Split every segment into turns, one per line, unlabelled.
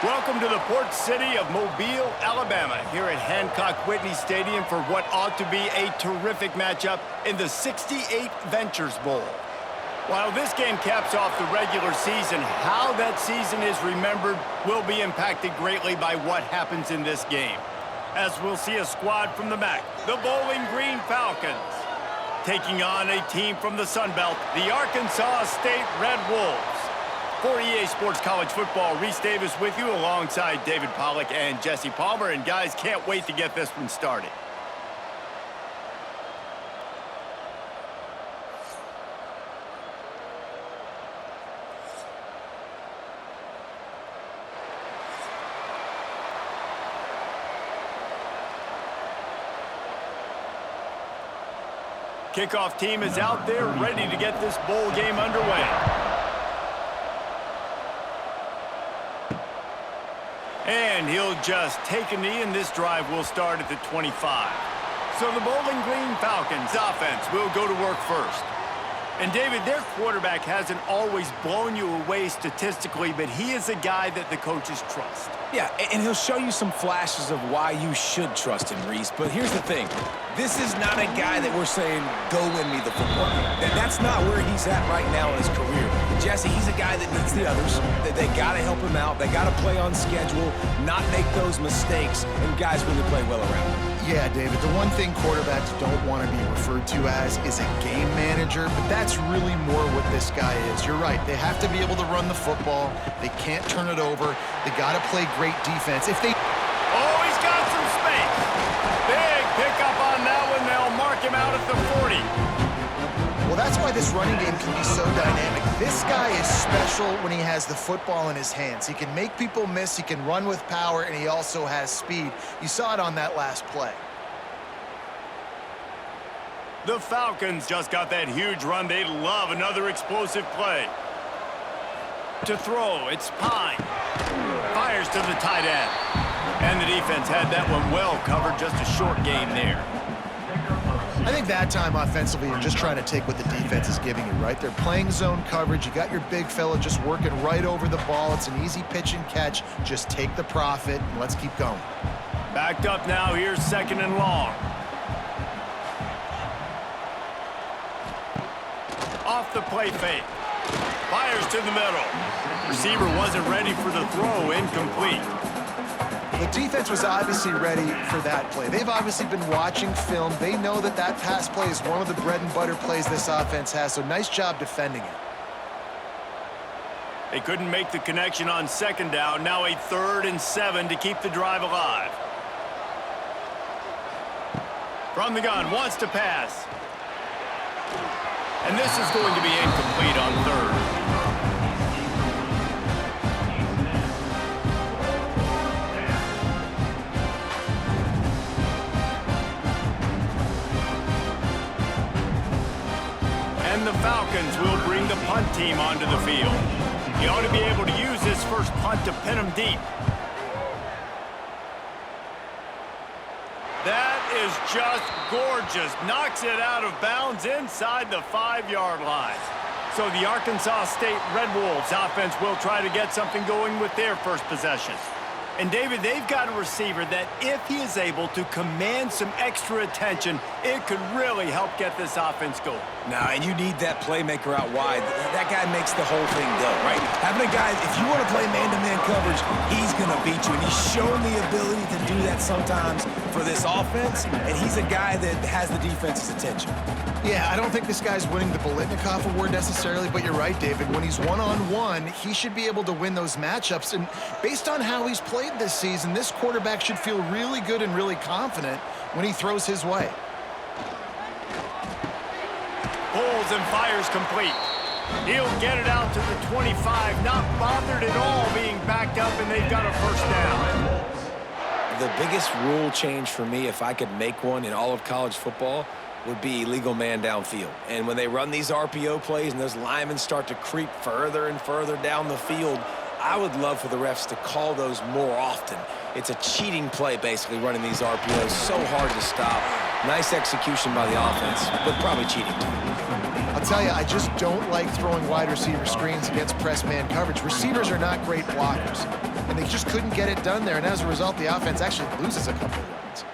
Welcome to the port city of Mobile, Alabama, here at Hancock-Whitney Stadium for what ought to be a terrific matchup in the 68Ventures Bowl. While this game caps off the regular season, how that season is remembered will be impacted greatly by what happens in this game. As we'll see a squad from the MAC, the Bowling Green Falcons, taking on a team from the Sun Belt, the Arkansas State Red Wolves. For EA Sports College Football, Reese Davis with you alongside David Pollack and Jesse Palmer. And guys, can't wait to get this one started. Kickoff team is out there ready to get this bowl game underway. And he'll just take a knee, and this drive will start at the 25. So the Bowling Green Falcons offense will go to work first. And David, their quarterback hasn't always blown you away statistically, but he is a guy that the coaches trust.
Yeah, and he'll show you some flashes of why you should trust him, Reese. But here's the thing. This is not a guy that we're saying, go win me the football game. That's not where he's at right now in his career. Jesse, he's a guy that needs the others. They got to help him out. They got to play on schedule, not make those mistakes, and guys really play well around him.
Yeah, David, the one thing quarterbacks don't want to be referred to as is a game manager, but that's really more what this guy is. You're right. They have to be able to run the football. They can't turn it over. They got to play great defense. If they...
Oh, he's got some space. Big pickup on that one. They'll mark him out at the 40.
Well, that's why this running game can be so dynamic. This guy is special when he has the football in his hands. He can make people miss, he can run with power, and he also has speed. You saw it on that last play.
The Falcons just got that huge run. They love another explosive play. To throw, it's Pine. Fires to the tight end. And the defense had that one well covered, just a short gain there.
I think that time offensively, you're just trying to take what the defense is giving you, right? They're playing zone coverage. You got your big fella just working right over the ball. It's an easy pitch and catch. Just take the profit, and let's keep going.
Backed up now. Here's second and long. Off the play fake. Fires to the middle. Receiver wasn't ready for the throw. Incomplete.
The defense was obviously ready for that play. They've obviously been watching film. They know that that pass play is one of the bread and butter plays this offense has, so nice job defending it.
They couldn't make the connection on second down. Now a 3rd and 7 to keep the drive alive. From the gun, wants to pass. And this is going to be incomplete on 3rd. And the Falcons will bring the punt team onto the field. He ought to be able to use his first punt to pin him deep. That is just gorgeous. Knocks it out of bounds inside the 5-yard line. So the Arkansas State Red Wolves offense will try to get something going with their first possession. And, David, they've got a receiver that if he is able to command some extra attention, it could really help get this offense going.
Now, and you need that playmaker out wide. That guy makes the whole thing go, right? Having a guy, if you want to play man-to-man coverage, he's going to beat you. And he's shown the ability to do that sometimes for this offense, and he's a guy that has the defense's attention.
Yeah, I don't think this guy's winning the Bolitnikoff Award necessarily, but you're right, David. When he's one-on-one, he should be able to win those matchups. And based on how he's played this season, this quarterback should feel really good and really confident when he throws his way.
Pulls and fires complete. He'll get it out to the 25, not bothered at all being backed up, and they've got a first down.
The biggest rule change for me, if I could make one in all of college football, would be illegal man downfield. And when they run these RPO plays and those linemen start to creep further and further down the field, I would love for the refs to call those more often. It's a cheating play, basically, running these RPOs. So hard to stop. Nice execution by the offense, but probably cheating.
I'll tell you, I just don't like throwing wide receiver screens against press man coverage. Receivers are not great blockers, and they just couldn't get it done there, and as a result, the offense actually loses a couple of yards.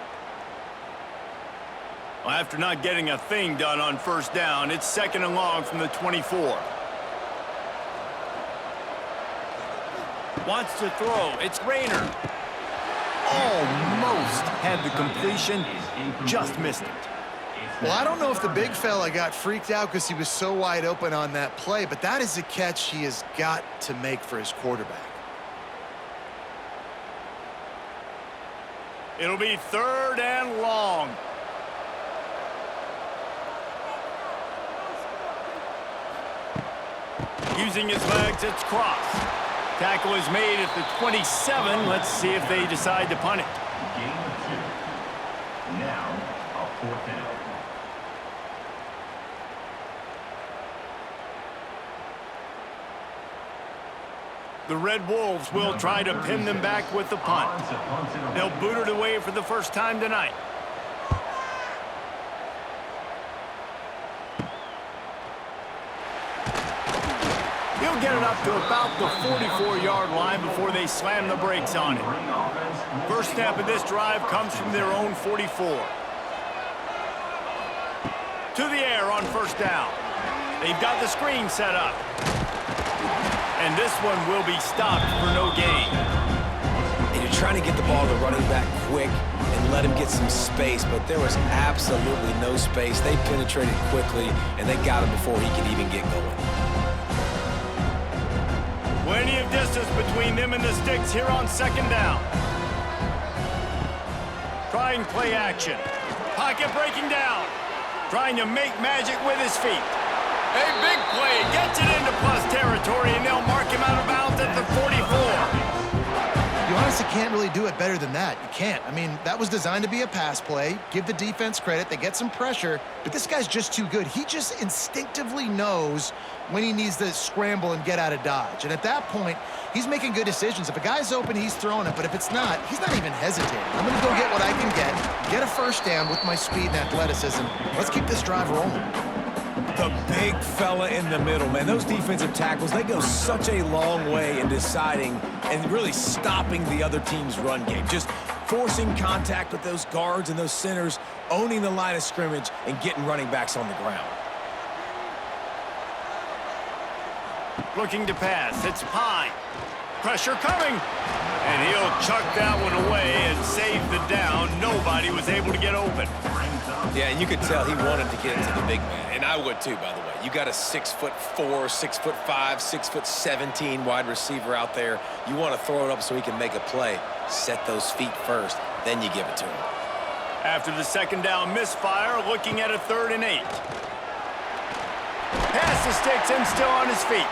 Well, after not getting a thing done on first down, it's 2nd and long from the 24. Wants to throw. It's Rayner. Almost had the completion, just missed it.
Well, I don't know if the big fella got freaked out because he was so wide open on that play, but that is a catch he has got to make for his quarterback.
It'll be 3rd and long. Using his legs, it's cross. Tackle is made at the 27. Let's see if they decide to punt it.
Gain of 2. Now, a 4th down.
The Red Wolves will try to pin them back with the punt. They'll boot it away for the first time tonight. He'll get it up to about the 44-yard line before they slam the brakes on it. First snap of this drive comes from their own 44. To the air on first down. They've got the screen set up. And this one will be stopped for no gain.
And you're trying to get the ball to running back quick and let him get some space, but there was absolutely no space. They penetrated quickly, and they got him before he could even get going.
Plenty of distance between them and the sticks here on 2nd down. Trying play action. Pocket breaking down. Trying to make magic with his feet. A big play gets it into plus territory, and they'll mark him out of bounds at the 44.
You honestly can't really do it better than that. You can't. I mean, that was designed to be a pass play. Give the defense credit. They get some pressure, but this guy's just too good. He just instinctively knows when he needs to scramble and get out of dodge. And at that point, he's making good decisions. If a guy's open, he's throwing it, but if it's not, he's not even hesitating. I'm going to go get what I can get a first down with my speed and athleticism. Let's keep this drive rolling.
The big fella in the middle, man. Those defensive tackles, they go such a long way in deciding and really stopping the other team's run game. Just forcing contact with those guards and those centers, owning the line of scrimmage, and getting running backs on the ground.
Looking to pass. It's Pine. Pressure coming. And he'll chuck that one away and save the down. Nobody was able to get open.
Yeah, and you could tell he wanted to get into the big man. And I would too, by the way. You got a 6'4", 6'5", 6'17" wide receiver out there. You want to throw it up so he can make a play. Set those feet first, then you give it to him.
After the 2nd down misfire, looking at a 3rd and 8. Pass the sticks and still on his feet.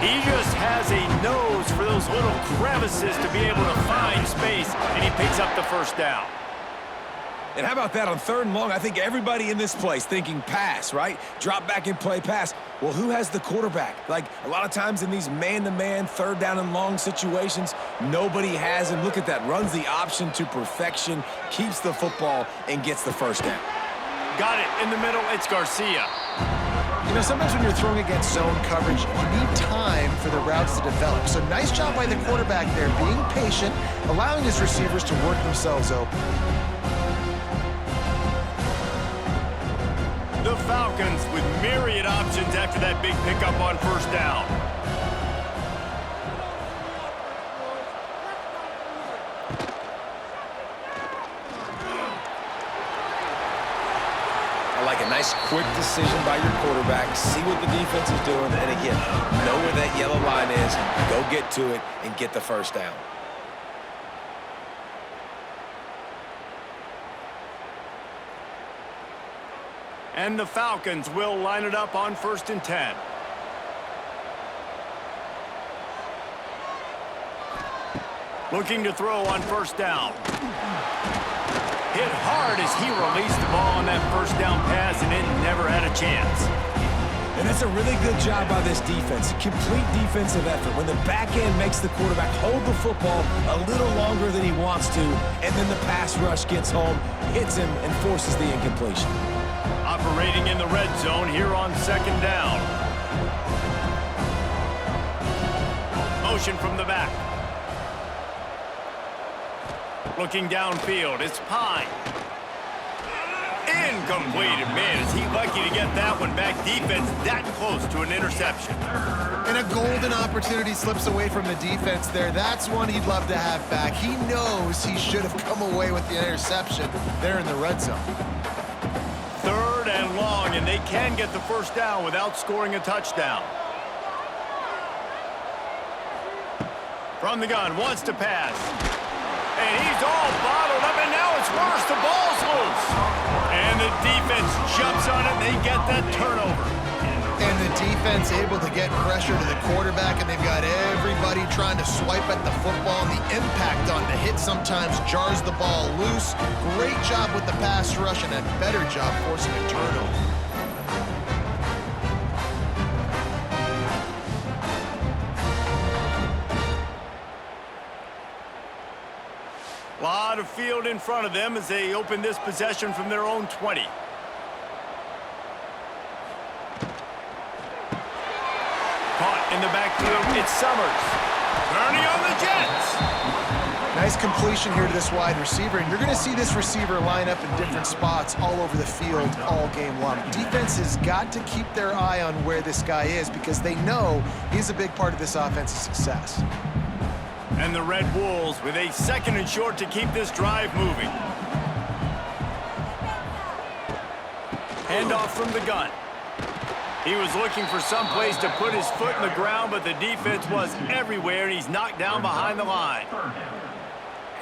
He just has a nose for those little crevices to be able to find space, and he picks up the first down.
And how about that on 3rd and long? I think everybody in this place thinking pass, right? Drop back and play pass. Well, who has the quarterback? Like, a lot of times in these man-to-man, 3rd down and long situations, nobody has him. Look at that. Runs the option to perfection, keeps the football, and gets the first down.
Got it in the middle. It's Garcia.
You know, sometimes when you're throwing against zone coverage, you need time for the routes to develop. So nice job by the quarterback there, being patient, allowing his receivers to work themselves open.
The Falcons with myriad options after that big pickup on first down.
Like a nice quick decision by your quarterback. See what the defense is doing, and again, know where that yellow line is, go get to it, and get the first down.
And the Falcons will line it up on 1st and 10. Looking to throw on first down. Hit hard as he released the ball on that first down pass, and it never had a chance.
And that's a really good job by this defense. A complete defensive effort. When the back end makes the quarterback hold the football a little longer than he wants to, and then the pass rush gets home, hits him, and forces the incompletion.
Operating in the red zone here on second down. Motion from the back. Looking downfield, it's Pine. Incomplete. Man, is he lucky to get that one back. Defense that close to an interception.
And a golden opportunity slips away from the defense there. That's one he'd love to have back. He knows he should have come away with the interception there in the red zone.
Third and long, and they can get the first down without scoring a touchdown. From the gun, wants to pass. And he's all bottled up, and now it's worse. The ball's loose. And the defense jumps on it, and they get that turnover.
And the defense able to get pressure to the quarterback, and they've got everybody trying to swipe at the football. And the impact on the hit sometimes jars the ball loose. Great job with the pass rush, and a better job forcing a turnover.
Lot of field in front of them as they open this possession from their own 20. Caught in the backfield, it's Summers. Turning on the Jets.
Nice completion here to this wide receiver, and you're going to see this receiver line up in different spots all over the field all game long. Defense has got to keep their eye on where this guy is because they know he's a big part of this offense's success.
And the Red Wolves with a second and short to keep this drive moving. Handoff from the gun. He was looking for some place to put his foot in the ground, but the defense was everywhere, and he's knocked down behind the line.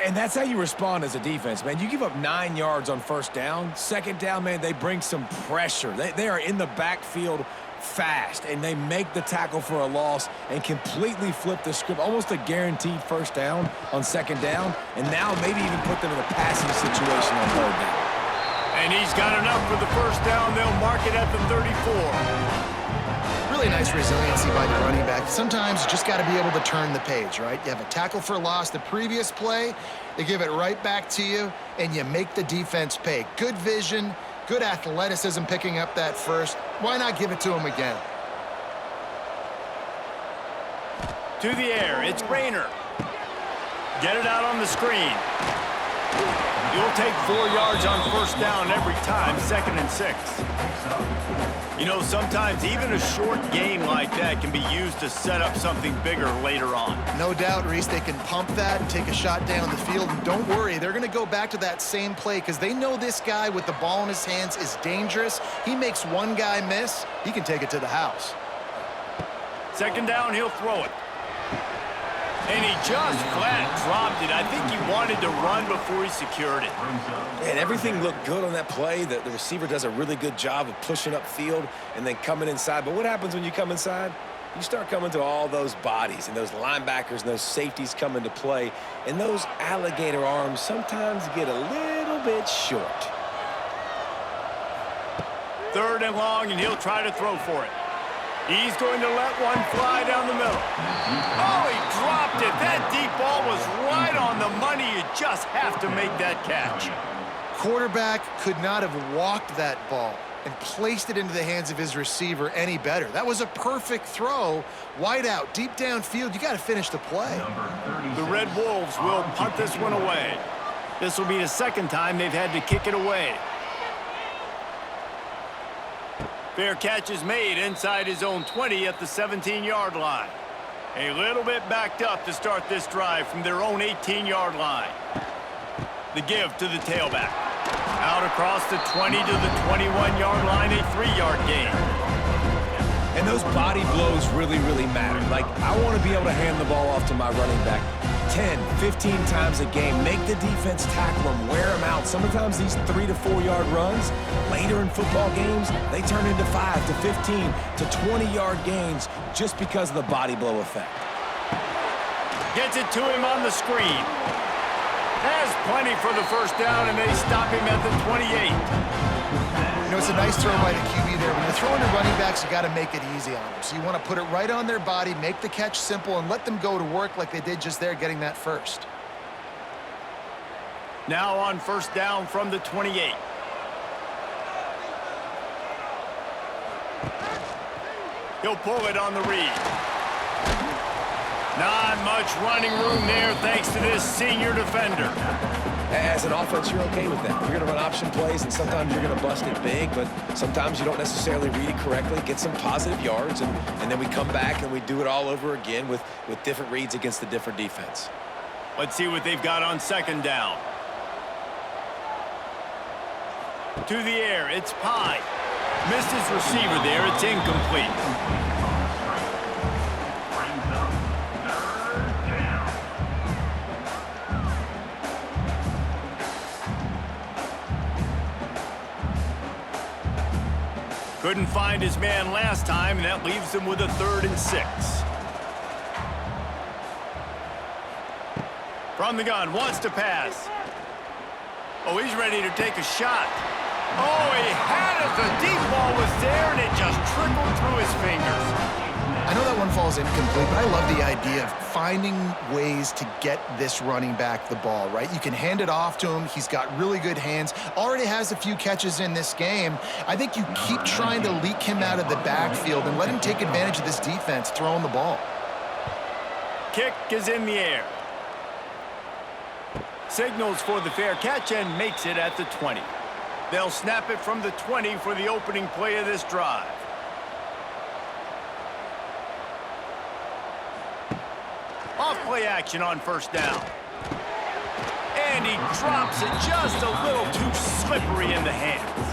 And that's how you respond as a defense, man. You give up 9 yards on first down. Second down, man, they bring some pressure. They are in the backfield fast, and they make the tackle for a loss and completely flip the script. Almost a guaranteed first down on second down, and now maybe even put them in a passing situation on third down.
And he's got enough for the first down. They'll mark it at the 34.
Really nice resiliency by the running back. Sometimes you just got to be able to turn the page, right? You have a tackle for loss the previous play, they give it right back to you, and you make the defense pay. Good vision, good athleticism picking up that first. Why not give it to him again?
To the air, it's Rayner. Get it out on the screen. You'll take 4 yards on first down every time, 2nd and 6. You know, sometimes even a short gain like that can be used to set up something bigger later on.
No doubt, Reese, they can pump that and take a shot down the field. And don't worry, they're going to go back to that same play because they know this guy with the ball in his hands is dangerous. He makes one guy miss, he can take it to the house.
Second down, he'll throw it. And he just flat dropped it. I think he wanted to run before he secured it.
And everything looked good on that play. The receiver does a really good job of pushing upfield and then coming inside. But what happens when you come inside? You start coming to all those bodies and those linebackers and those safeties come into play. And those alligator arms sometimes get a little bit short.
Third and long, and he'll try to throw for it. He's going to let one fly down the middle. Oh, he dropped it. That deep ball was right on the money. You just have to make that catch.
Quarterback could not have walked that ball and placed it into the hands of his receiver any better. That was a perfect throw. Wide out, deep downfield. You got to finish the play.
The Red Wolves will punt this one away. This will be the second time they've had to kick it away. Fair catch is made inside his own 20 at the 17-yard line. A little bit backed up to start this drive from their own 18-yard line. The give to the tailback. Out across the 20 to the 21-yard line, a 3-yard gain.
And those body blows really, really matter. Like, I want to be able to hand the ball off to my running back 10, 15 times a game. Make the defense tackle them, wear them out. Sometimes these 3 to 4 yard runs, later in football games, they turn into 5 to 15 to 20-yard gains just because of the body blow effect.
Gets it to him on the screen. Has plenty for the first down, and they stop him at the 28.
You know, it's a nice throw by the QB there. When you're throwing to running backs, you got to make it easy on them. So you want to put it right on their body, make the catch simple, and let them go to work like they did just there, getting that first.
Now on first down from the 28. He'll pull it on the read. Not much running room there thanks to this senior defender.
As an offense, you're okay with that. You're going to run option plays, and sometimes you're going to bust it big, but sometimes you don't necessarily read it correctly, get some positive yards, and then we come back and we do it all over again with different reads against the different defense.
Let's see what they've got on second down. To the air, it's Pye. Missed his receiver there, it's incomplete. Couldn't find his man last time, and that leaves him with a 3rd and 6. From the gun, wants to pass. Oh, he's ready to take a shot. Oh, he had it. The deep ball was there, and it just trickled through his fingers.
I know that one falls incomplete, but I love the idea of finding ways to get this running back the ball, right? You can hand it off to him. He's got really good hands. Already has a few catches in this game. I think you keep trying to leak him out of the backfield and let him take advantage of this defense throwing the ball.
Kick is in the air. Signals for the fair catch and makes it at the 20. They'll snap it from the 20 for the opening play of this drive. Off-play action on first down. And he drops it just a little too slippery in the hands.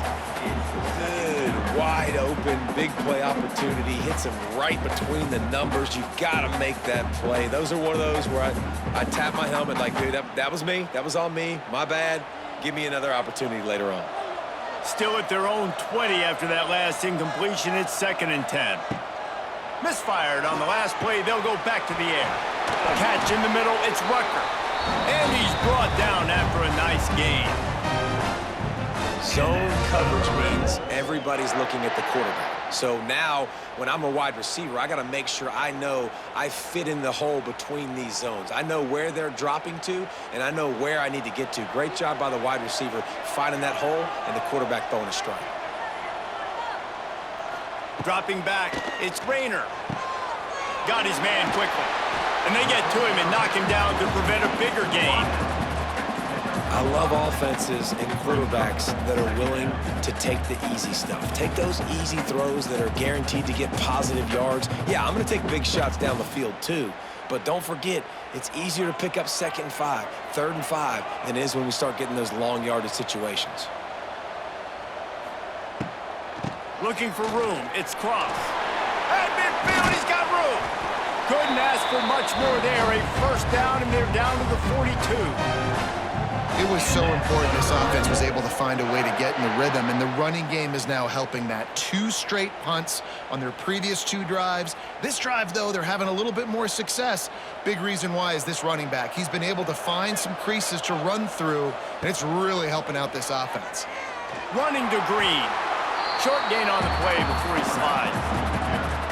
Good, wide open, big play opportunity. Hits him right between the numbers. You got to make that play. Those are one of those where I tap my helmet like, dude, that was me. That was on me. My bad. Give me another opportunity later on.
Still at their own 20 after that last incompletion. It's 2nd and 10. Misfired on the last play. They'll go back to the air. Catch in the middle. It's Rucker. And he's brought down after a nice gain.
Zone coverage means everybody's looking at the quarterback. So now, when I'm a wide receiver, I got to make sure I know I fit in the hole between these zones. I know where they're dropping to, and I know where I need to get to. Great job by the wide receiver finding that hole, and the quarterback throwing a strike.
Dropping back, it's Rayner. Got his man quickly. And they get to him and knock him down to prevent a bigger gain.
I love offenses and quarterbacks that are willing to take the easy stuff. Take those easy throws that are guaranteed to get positive yards. Yeah, I'm going to take big shots down the field too. But don't forget, it's easier to pick up 2nd and 5, 3rd and 5 than it is when we start getting those long yardage situations.
Looking for room. It's Cross. At midfield, he's got room. Couldn't ask for much more there. A first down, and they're down to the 42.
It was so important this offense was able to find a way to get in the rhythm, and the running game is now helping that. 2 straight punts on their previous 2 drives. This drive, though, they're having a little bit more success. Big reason why is this running back. He's been able to find some creases to run through, and it's really helping out this offense.
Running to Green. Short gain on the play before he slides.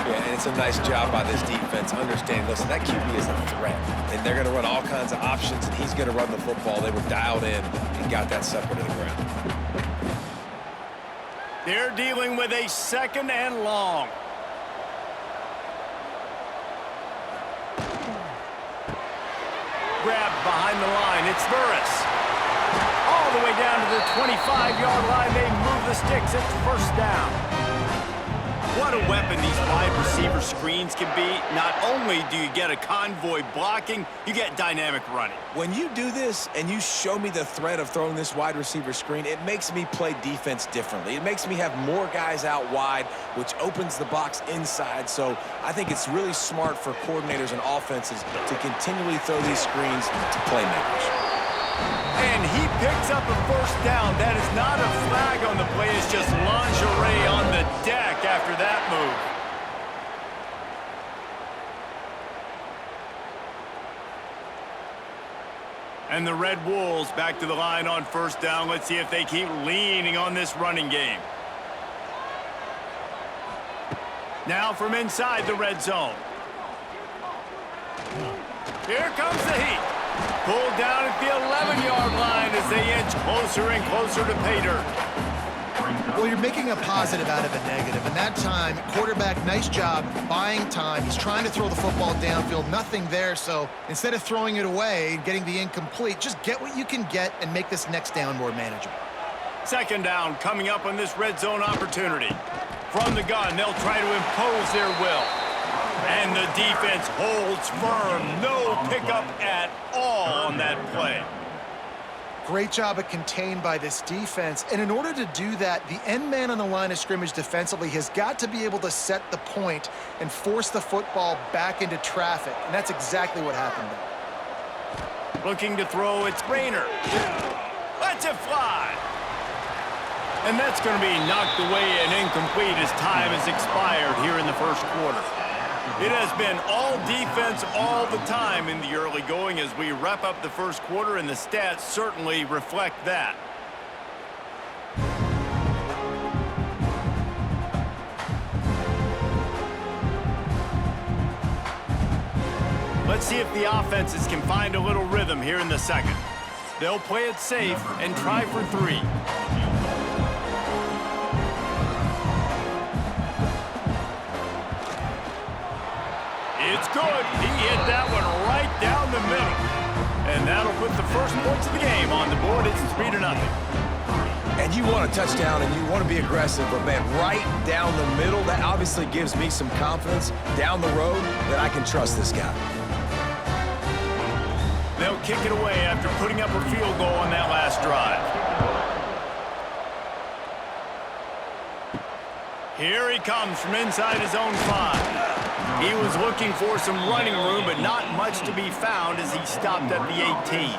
Yeah, and it's a nice job by this defense understanding, listen, that QB is a threat, and they're going to run all kinds of options, and he's going to run the football. They were dialed in and got that sucker to the ground.
They're dealing with a 2nd and long. Grabbed behind the line. It's Burris. All the way down to the 25-yard line. They move the sticks. It's first down. What a weapon these wide receiver screens can be. Not only do you get a convoy blocking, you get dynamic running.
When you do this and you show me the threat of throwing this wide receiver screen, it makes me play defense differently. It makes me have more guys out wide, which opens the box inside. So I think it's really smart for coordinators and offenses to continually throw these screens to playmakers.
And he picks up a first down. That is not a flag on the play. It's just lingerie on the deck after that move. And the Red Wolves back to the line on first down. Let's see if they keep leaning on this running game. Now from inside the red zone. Here comes the heat. Pulled down at the 11-yard line as they inch closer and closer to pay dirt.
Well, you're making a positive out of a negative. And that time, quarterback, nice job buying time. He's trying to throw the football downfield, nothing there. So instead of throwing it away and getting the incomplete, just get what you can get and make this next down more manageable.
Second down coming up on this red zone opportunity. From the gun, they'll try to impose their will. And the defense holds firm. No pickup at all on that play.
Great job of contained by this defense. And in order to do that, the end man on the line of scrimmage defensively has got to be able to set the point and force the football back into traffic. And that's exactly what happened there.
Looking to throw, it's Rainer. Lets it fly. And that's going to be knocked away and incomplete as time has expired here in the first quarter. It has been all defense all the time in the early going as we wrap up the first quarter, and the stats certainly reflect that. Let's see if the offenses can find a little rhythm here in the second. They'll play it safe and try for 3. It's good. He hit that one right down the middle. And that'll put the first points of the game on the board. It's 3-0.
And you want a touchdown and you want to be aggressive, but man, right down the middle, that obviously gives me some confidence down the road that I can trust this guy.
They'll kick it away after putting up a field goal on that last drive. Here he comes from inside his own 5. He was looking for some running room, but not much to be found as he stopped at the 18.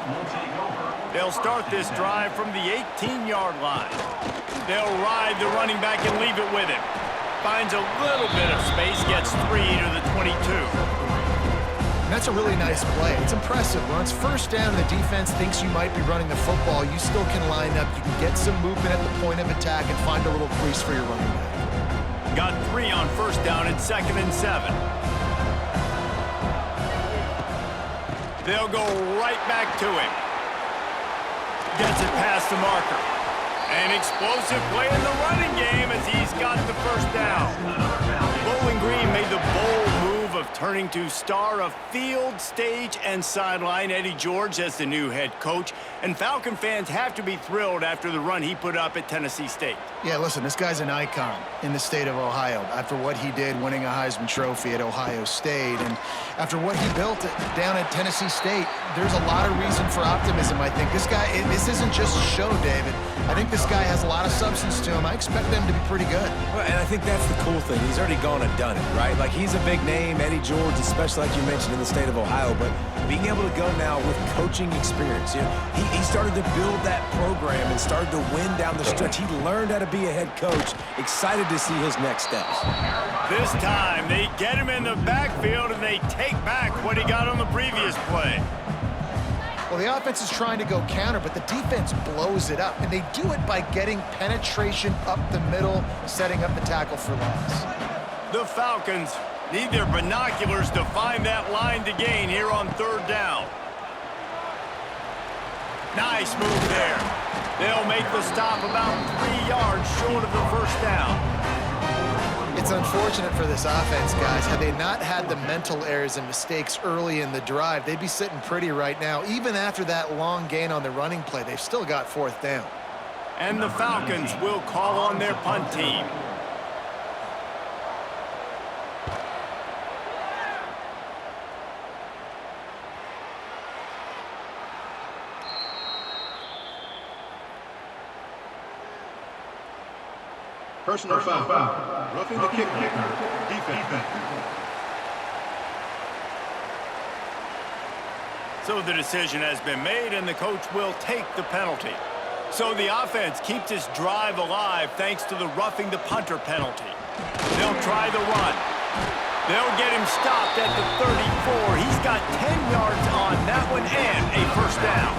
They'll start this drive from the 18-yard line. They'll ride the running back and leave it with him. Finds a little bit of space, gets 3 to the 22.
And that's a really nice play. It's impressive. When it's first down and the defense thinks you might be running the football, you still can line up. You can get some movement at the point of attack and find a little crease for your running back.
Got 3 on first down and 2nd and 7. They'll go right back to him. Gets it past the marker. An explosive play in the running game as he's got the first down. Bowling Green made the bold move of turning to star of field, stage, and sideline Eddie George as the new head coach. And Falcon fans have to be thrilled after the run he put up at Tennessee State.
Yeah, listen, this guy's an icon in the state of Ohio after what he did winning a Heisman Trophy at Ohio State. And after what he built down at Tennessee State, there's a lot of reason for optimism, I think. This isn't just a show, David. I think this guy has a lot of substance to him. I expect them to be pretty good.
Well, and I think that's the cool thing. He's already gone and done it, right? Like, he's a big name, Eddie George, especially like you mentioned in the state of Ohio, but being able to go now with coaching experience. You know, he started to build that program and started to win down the stretch. He learned how to be a head coach. Excited to see his next steps.
This time, they get him in the backfield and they take back what he got on the previous play.
Well, the offense is trying to go counter, but the defense blows it up, and they do it by getting penetration up the middle, setting up the tackle for loss.
The Falcons need their binoculars to find that line to gain here on 3rd down. Nice move there. They'll make the stop about 3 yards short of the first down.
It's unfortunate for this offense, guys. Had they not had the mental errors and mistakes early in the drive, they'd be sitting pretty right now. Even after that long gain on the running play, they've still got 4th down.
And the Falcons will call on their punt team.
Personal foul. Roughing the kicker. Defense.
So the decision has been made, and the coach will take the penalty. So the offense keeps this drive alive thanks to the roughing the punter penalty. They'll try the run. They'll get him stopped at the 34. He's got 10 yards on that one and a first down.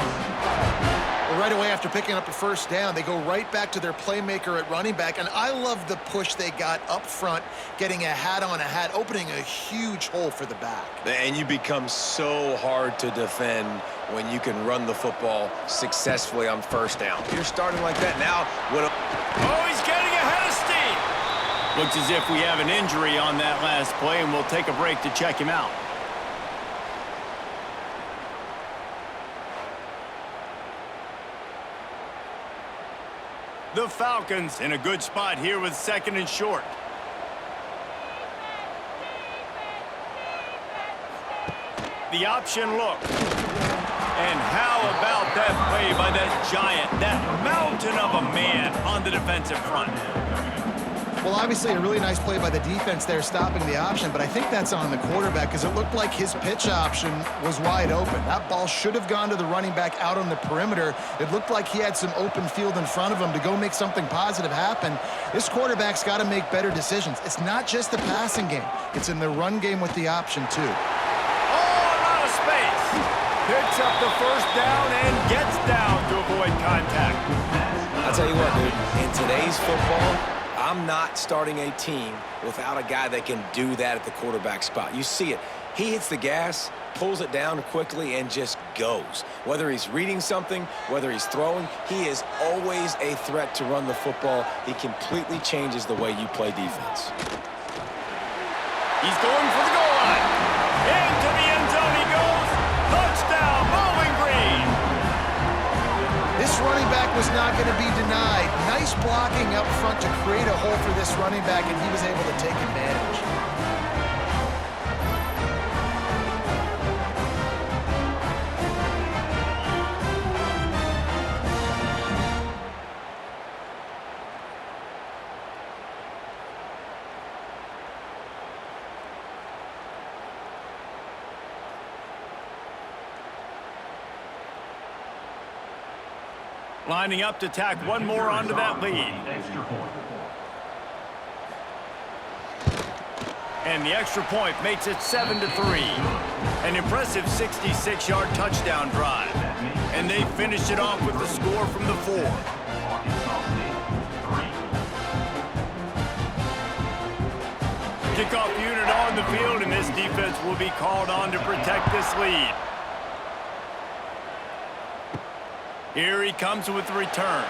Well, right away after picking up a first down, they go right back to their playmaker at running back, and I love the push they got up front, getting a hat on a hat, opening a huge hole for the back.
And you become so hard to defend when you can run the football successfully on first down. You're starting like that now.
Oh, he's getting Looks as if we have an injury on that last play, and we'll take a break to check him out. The Falcons in a good spot here with 2nd and short. The option look. And how about that play by that giant, that mountain of a man on the defensive front?
Well, obviously a really nice play by the defense there stopping the option, but I think that's on the quarterback because it looked like his pitch option was wide open. That ball should have gone to the running back out on the perimeter. It looked like he had some open field in front of him to go make something positive happen. This quarterback's got to make better decisions. It's not just the passing game. It's in the run game with the option, too.
Oh, out of space. Picks up the first down and gets down to avoid contact.
I'll tell you what, dude, in today's football, I'm not starting a team without a guy that can do that at the quarterback spot. You see it. He hits the gas, pulls it down quickly, and just goes. Whether he's reading something, whether he's throwing, he is always a threat to run the football. He completely changes the way you play defense.
He's going for the goal line. Into the end zone he goes. Touchdown, Bowling Green.
This running back was not going to be denied. Nice blocking up front to create a hole for this running back, and he was able to take advantage.
Lining up to tack one more onto that lead. And the extra point makes it 7-3. An impressive 66-yard touchdown drive. And they finish it off with the score from the 4. Kickoff unit on the field, and this defense will be called on to protect this lead. Here he comes with the return.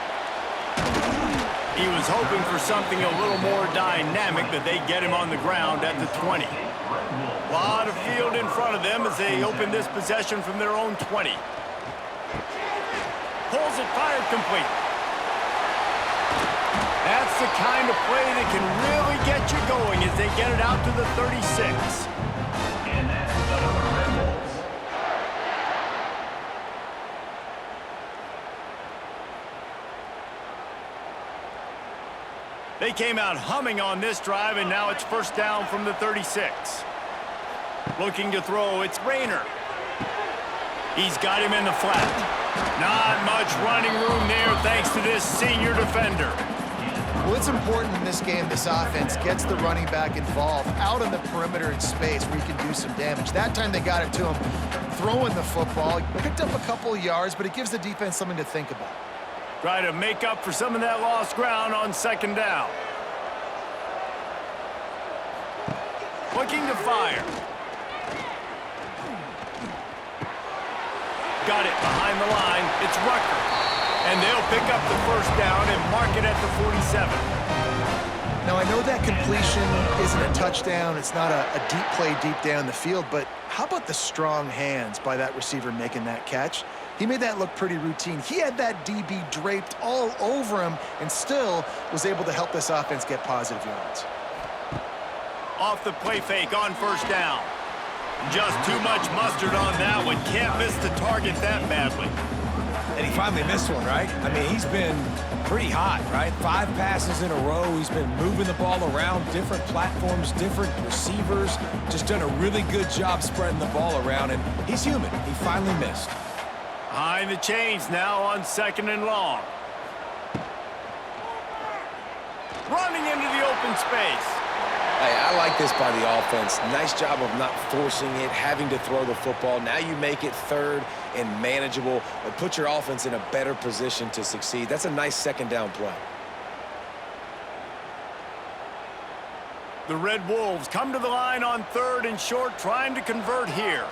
He was hoping for something a little more dynamic, but they get him on the ground at the 20. A lot of field in front of them as they open this possession from their own 20. Pulls it, fired complete. That's the kind of play that can really get you going as they get it out to the 36. They came out humming on this drive, and now it's first down from the 36. Looking to throw, it's Rayner. He's got him in the flat. Not much running room there thanks to this senior defender.
Well, it's important in this game this offense gets the running back involved out on the perimeter in space where he can do some damage. That time they got it to him throwing the football. He picked up a couple of yards, but it gives the defense something to think about.
Try to make up for some of that lost ground on second down. Looking to fire. Got it behind the line. It's Rucker. And they'll pick up the first down and mark it at the 47.
Now, I know that completion isn't a touchdown. It's not a deep play deep down the field, but how about the strong hands by that receiver making that catch? He made that look pretty routine. He had that DB draped all over him and still was able to help this offense get positive yards.
Off the play fake on first down. Just too much mustard on that one. Can't miss the target that badly.
And he finally missed one, right? I mean, he's been pretty hot, right? 5 passes in a row. He's been moving the ball around, different platforms, different receivers. Just done a really good job spreading the ball around, and he's human. He finally missed.
Behind the chains now on second and long. Running into the open space.
Hey, I like this by the offense. Nice job of not forcing it, having to throw the football. Now you make it third and manageable, and put your offense in a better position to succeed. That's a nice second down play.
The Red Wolves come to the line on third and short, trying to convert here.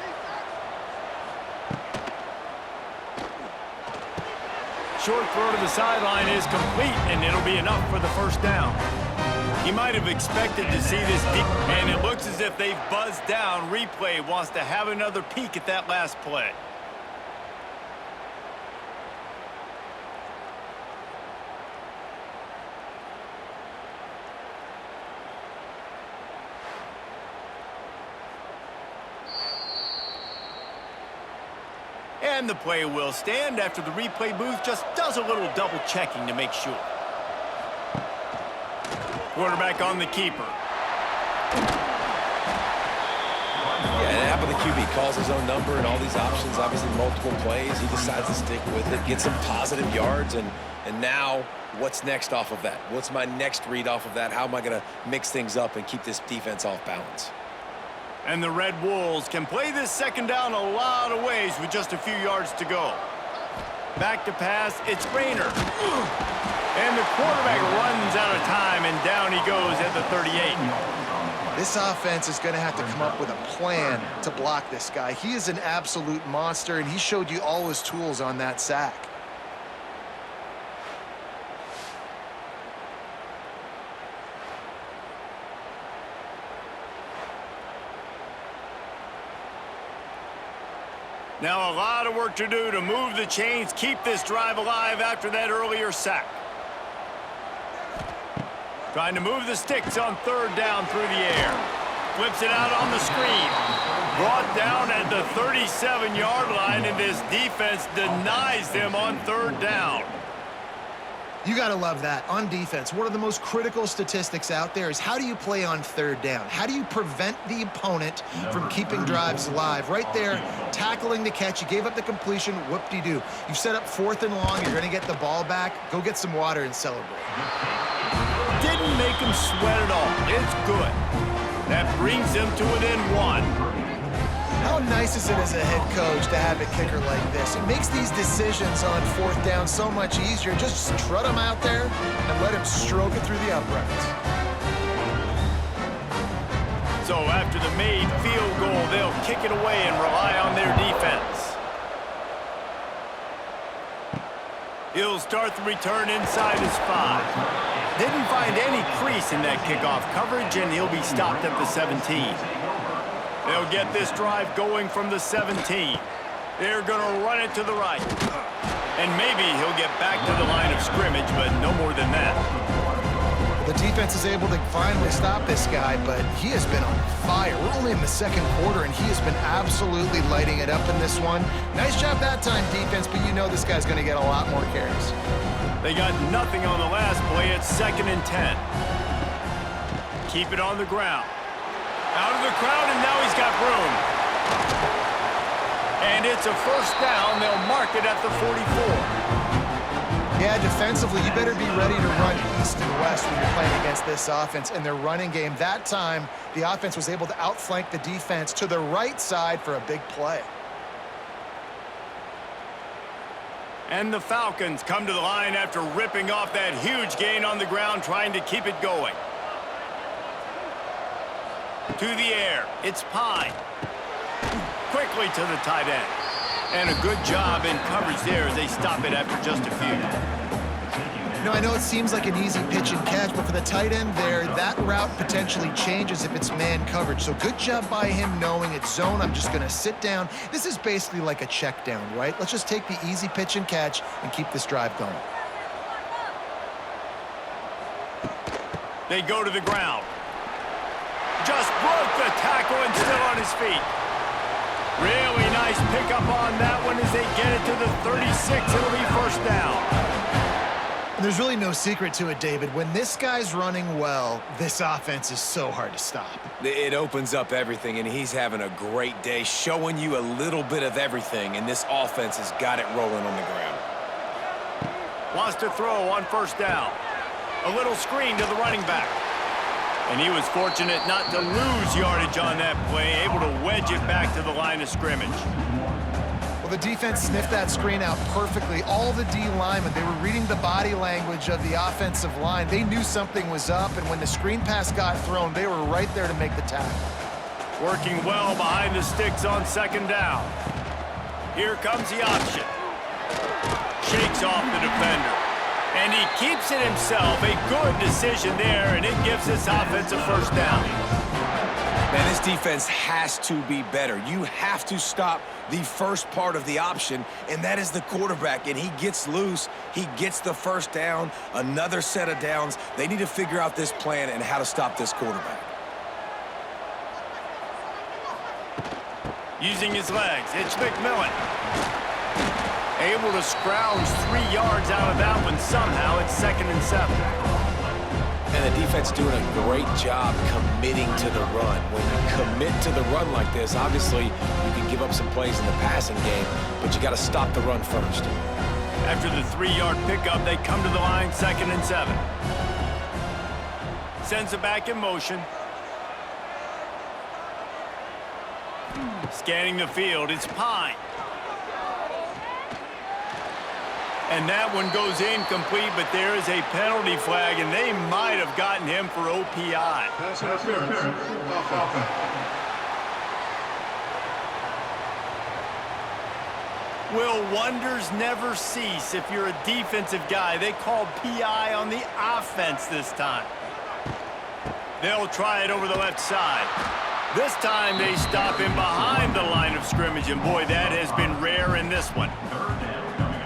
Short throw to the sideline is complete, and it'll be enough for the first down. He might have expected to see this deep, and it looks as if they've buzzed down. Replay wants to have another peek at that last play. And the play will stand after the replay booth just does a little double checking to make sure. Quarterback on the keeper.
Yeah, and how about the QB? Calls his own number and all these options, obviously multiple plays. He decides to stick with it, get some positive yards, and now what's next off of that? What's my next read off of that? How am I going to mix things up and keep this defense off balance?
And the Red Wolves can play this second down a lot of ways with just a few yards to go. Back to pass, it's Rayner. And the quarterback runs out of time, and down he goes at the 38.
This offense is going to have to come up with a plan to block this guy. He is an absolute monster, and he showed you all his tools on that sack.
Now a lot of work to do to move the chains, keep this drive alive after that earlier sack. Trying to move the sticks on third down through the air. Flips it out on the screen. Brought down at the 37-yard line, and this defense denies them on third down.
You got to love that. On defense, one of the most critical statistics out there is how do you play on third down? How do you prevent the opponent from keeping drives alive? Right there, tackling the catch. You gave up the completion. Whoop-de-doo. You've set up 4th and long. You're going to get the ball back. Go get some water and celebrate.
Didn't make him sweat at all. It's good. That brings them to within 1.
How nice is it as a head coach to have a kicker like this? It makes these decisions on 4th down so much easier. Just strut him out there and let him stroke it through the uprights.
So after the made field goal, they'll kick it away and rely on their defense. He'll start the return inside his 5. Didn't find any crease in that kickoff coverage, and he'll be stopped at the 17. They'll get this drive going from the 17. They're going to run it to the right. And maybe he'll get back to the line of scrimmage, but no more than that.
The defense is able to finally stop this guy, but he has been on fire. We're only in the second quarter, and he has been absolutely lighting it up in this one. Nice job that time, defense, but you know this guy's going to get a lot more carries.
They got nothing on the last play. It's 2nd and 10. Keep it on the ground. Out of the crowd, and now he's got room. And it's a first down. They'll mark it at the 44.
Yeah, defensively, you better be ready to run east and west when you're playing against this offense and their running game. That time, the offense was able to outflank the defense to the right side for a big play.
And the Falcons come to the line after ripping off that huge gain on the ground, trying to keep it going. To the air, it's Pine. Quickly to the tight end. And a good job in coverage there as they stop it after just a few.
You know, I know it seems like an easy pitch and catch, but for the tight end there, that route potentially changes if it's man coverage. So good job by him knowing it's zone. I'm just going to sit down. This is basically like a check down, right? Let's just take the easy pitch and catch and keep this drive going.
They go to the ground. Just broke the tackle and still on his feet. Really nice pickup on that one as they get it to the 36. It'll be first down.
And there's really no secret to it, David. When this guy's running well, this offense is so hard to stop.
It opens up everything, and he's having a great day, showing you a little bit of everything, and this offense has got it rolling on the ground.
Wants to throw on first down. A little screen to the running back. And he was fortunate not to lose yardage on that play, able to wedge it back to the line of scrimmage.
Well, the defense sniffed that screen out perfectly. All the D linemen, they were reading the body language of the offensive line. They knew something was up, and when the screen pass got thrown, they were right there to make the tackle.
Working well behind the sticks on second down. Here comes the option. Shakes off the defender. And he keeps it himself. A good decision there, and it gives this offense a first down.
Man, this defense has to be better. You have to stop the first part of the option, and that is the quarterback. And he gets loose. He gets the first down, another set of downs. They need to figure out this plan and how to stop this quarterback.
Using his legs, it's McMillan. Able to scrounge 3 yards out of that one somehow. It's 2nd and 7.
And the defense doing a great job committing to the run. When you commit to the run like this, obviously you can give up some plays in the passing game, but you got to stop the run first.
After the 3-yard pickup, they come to the line, 2nd and 7. Sends it back in motion. Scanning the field, it's Pine. And that one goes incomplete, but there is a penalty flag, and they might have gotten him for OPI.
Pass interference. Offense.
Will wonders never cease if you're a defensive guy? They called PI on the offense this time. They'll try it over the left side. This time they stop him behind the line of scrimmage, and boy, that has been rare in this one.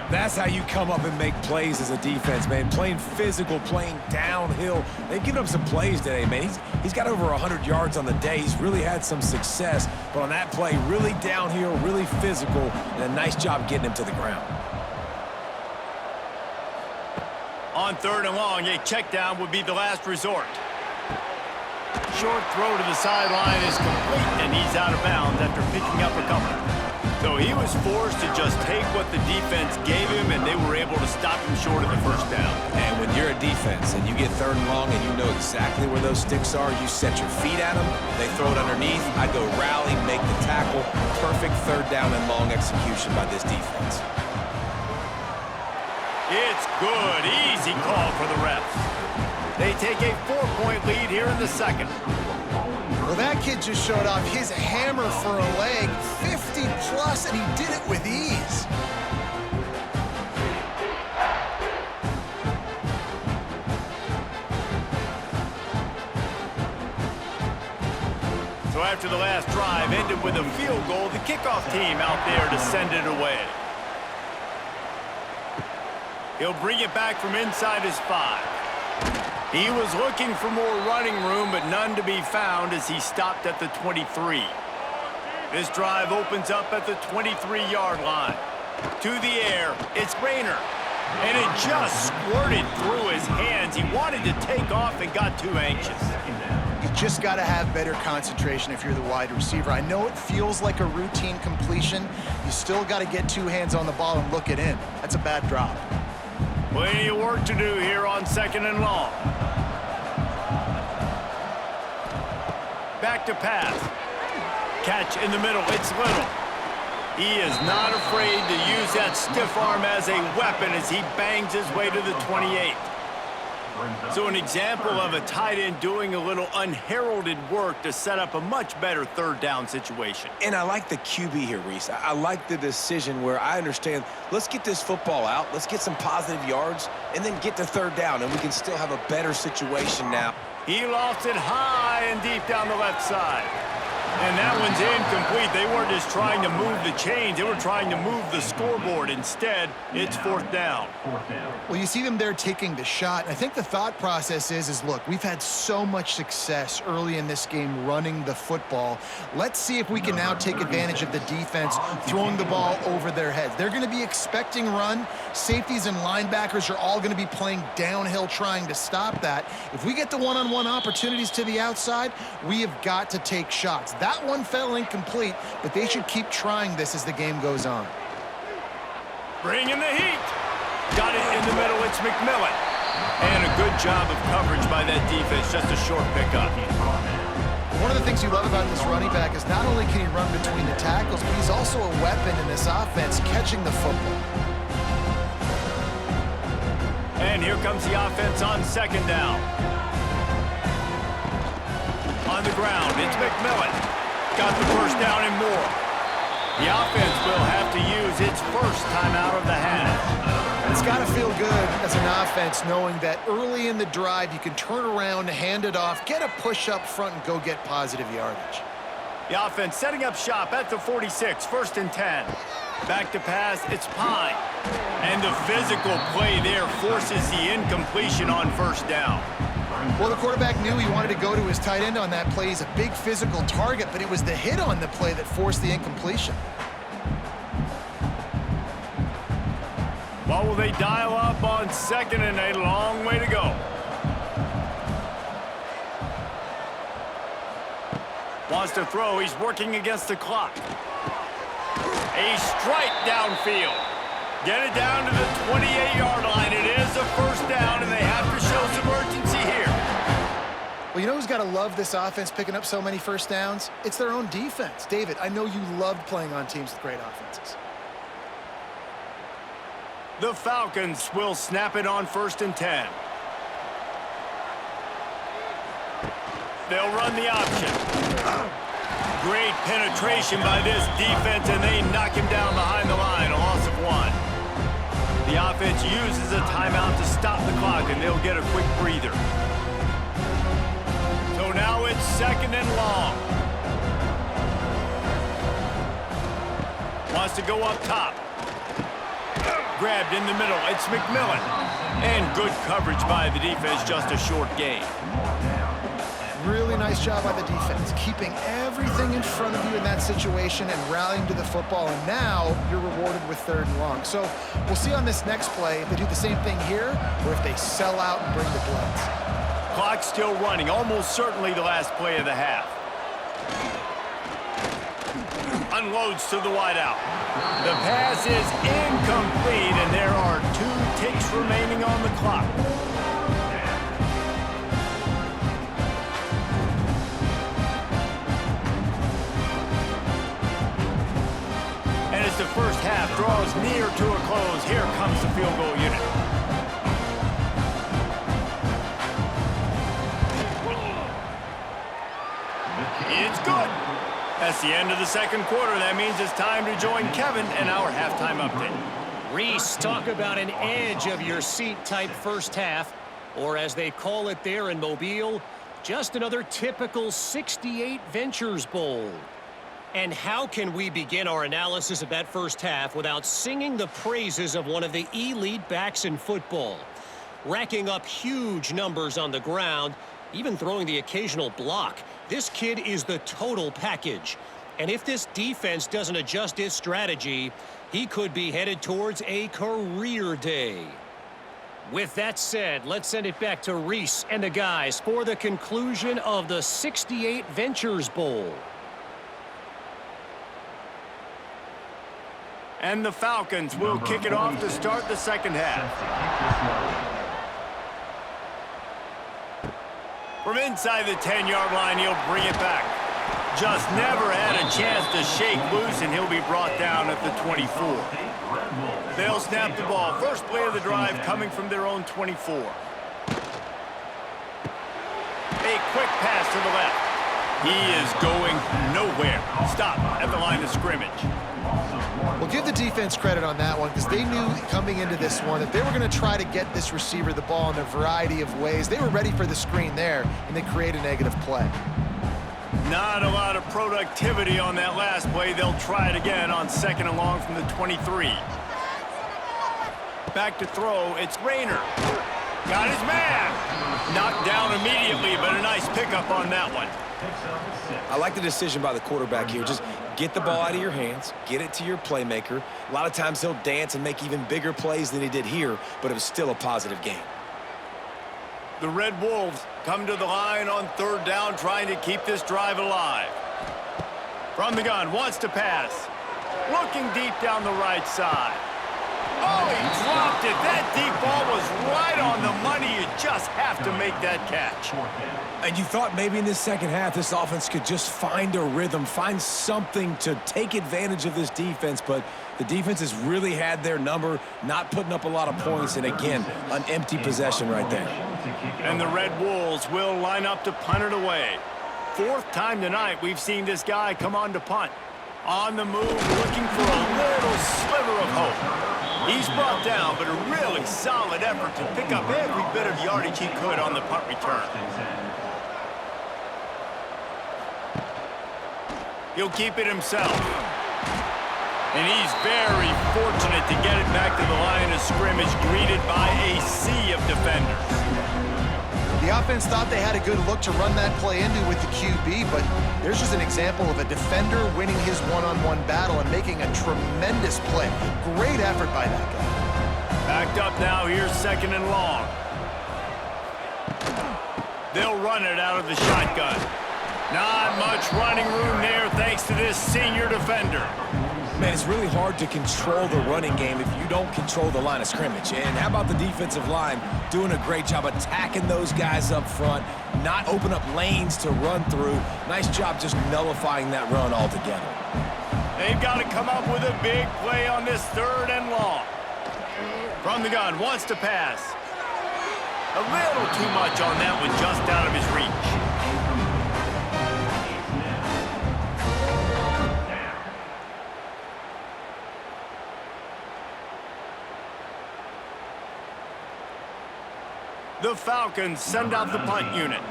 That's how you come up and make plays as a defense, man. Playing physical, playing downhill. They've given up some plays today, man. He's got over 100 yards on the day. He's really had some success. But on that play, really downhill, really physical, and a nice job getting him to the ground.
On 3rd and long, a check down would be the last resort. Short throw to the sideline is complete, and he's out of bounds after picking up a couple. So he was forced to just take what the defense gave him, and they were able to stop him short of the first down.
And when you're a defense and you get 3rd and long and you know exactly where those sticks are, you set your feet at them, they throw it underneath, I go rally, make the tackle. Perfect 3rd down and long execution by this defense.
It's good. Easy call for the refs. They take a 4-point lead here in the 2nd.
Well, that kid just showed off his hammer for a leg, 50+, and he did it with ease.
So after the last drive ended with a field goal, the kickoff team out there to send it away. He'll bring it back from inside his 5. He was looking for more running room, but none to be found as he stopped at the 23. This drive opens up at the 23-yard line. To the air, it's Rayner. And it just squirted through his hands. He wanted to take off and got too anxious.
You just got to have better concentration if you're the wide receiver. I know it feels like a routine completion. You still got to get 2 hands on the ball and look it in. That's a bad drop.
Plenty of work to do here on 2nd and long. Back to pass. Catch in the middle. It's Little. He is not afraid to use that stiff arm as a weapon as he bangs his way to the 28. So an example of a tight end doing a little unheralded work to set up a much better 3rd down situation.
And I like the QB here, Reese. I like the decision where I understand, let's get this football out, let's get some positive yards, and then get to 3rd down, and we can still have a better situation now.
He lost it high and deep down the left side. And that one's incomplete. They weren't just trying to move the chains. They were trying to move the scoreboard. Instead, it's 4th down.
Well, you see them there taking the shot. I think the thought process is look, we've had so much success early in this game running the football. Let's see if we can now take advantage of the defense throwing the ball over their heads. They're going to be expecting run. Safeties and linebackers are all going to be playing downhill trying to stop that. If we get the one-on-one opportunities to the outside, we have got to take shots. That one fell incomplete, but they should keep trying this as the game goes on.
Bringing the heat. Got it in the middle. It's McMillan. And a good job of coverage by that defense. Just a short pickup.
One of the things you love about this running back is not only can he run between the tackles, but he's also a weapon in this offense, catching the football.
And here comes the offense on 2nd down. On the ground, it's McMillan. Got the first down and more. The offense will have to use its first timeout of the half.
It's It's got to feel good as an offense knowing that early in the drive you can turn around, hand it off, get a push up front, and go get positive yardage.
The offense setting up shop at the 46, 1st and 10. Back to pass, it's Pine. And the physical play there forces the incompletion on 1st down.
Well, the quarterback knew he wanted to go to his tight end on that play. He's a big physical target, but it was the hit on the play that forced the incompletion.
Well, will they dial up on 2nd and a long way to go? Wants to throw. He's working against the clock. A strike downfield. Get it down to the 28-yard line. It is a 1st down, and they have to show some urgency here.
Well, you know who's got to love this offense picking up so many 1st downs? It's their own defense. David, I know you loved playing on teams with great offenses.
The Falcons will snap it on 1st and 10. They'll run the option. Great penetration by this defense, and they knock him down behind the line, a loss of 1. The offense uses a timeout to stop the clock, and they'll get a quick breather. So now it's 2nd and long. Wants to go up top. Grabbed in the middle. It's McMillan. And good coverage by the defense, just a short gain.
Really nice job by the defense, keeping everything in front of you in that situation and rallying to the football, and now you're rewarded with 3rd and long. So we'll see on this next play if they do the same thing here or if they sell out and bring the blitz.
Clock still running, almost certainly the last play of the half. Unloads to the wideout. The pass is incomplete, and there are 2 ticks remaining on the clock. And as the 1st half draws near to a close, here comes the field goal unit. It's good. That's the end of the 2nd quarter. That means it's time to join Kevin and our halftime update.
Reese, talk about an edge of your seat type 1st half, or as they call it there in Mobile, just another typical 68 Ventures Bowl. And how can we begin our analysis of that 1st half without singing the praises of one of the elite backs in football? Racking up huge numbers on the ground, even throwing the occasional block. This kid is the total package. And if this defense doesn't adjust its strategy, he could be headed towards a career day. With that said, let's send it back to Reese and the guys for the conclusion of the 68 Ventures Bowl.
And the Falcons will kick it off to start the 2nd half. From inside the 10-yard line, he'll bring it back. Just never had a chance to shake loose, and he'll be brought down at the 24. They'll snap the ball. First play of the drive coming from their own 24. A quick pass to the left. He is going nowhere. Stop at the line of scrimmage.
Well, give the defense credit on that one because they knew coming into this one that they were going to try to get this receiver the ball in a variety of ways. They were ready for the screen there, and they create a negative play.
Not a lot of productivity on that last play. They'll try it again on 2nd and long from the 23. Back to throw. It's Rayner. Got his man. Knocked down immediately, but a nice pickup on that one.
I like the decision by the quarterback here. Just get the ball out of your hands, get it to your playmaker. A lot of times he'll dance and make even bigger plays than he did here, but it was still a positive game.
The Red Wolves come to the line on 3rd down, trying to keep this drive alive. From the gun, wants to pass. Looking deep down the right side. Oh, he dropped it. That deep ball was right on the money. You just have to make that catch.
And you thought maybe in this 2nd half this offense could just find a rhythm, find something to take advantage of this defense, but the defense has really had their number, not putting up a lot of points, and again, an empty possession right there.
And the Red Wolves will line up to punt it away. 4th time tonight we've seen this guy come on to punt. On the move, looking for a little sliver of hope. He's brought down, but a really solid effort to pick up every bit of yardage he could on the punt return. He'll keep it himself. And he's very fortunate to get it back to the line of scrimmage, greeted by a sea of defenders.
The offense thought they had a good look to run that play into with the QB, but there's just an example of a defender winning his one-on-one battle and making a tremendous play. Great effort by that guy.
Backed up now, here's 2nd and long. They'll run it out of the shotgun. Not much running room there thanks to this senior defender.
Man, it's really hard to control the running game if you don't control the line of scrimmage. And how about the defensive line doing a great job attacking those guys up front, not open up lanes to run through. Nice job just nullifying that run altogether.
They've got to come up with a big play on this 3rd and long. From the gun, wants to pass. A little too much on that one, just out of his reach. The Falcons send out the punt unit.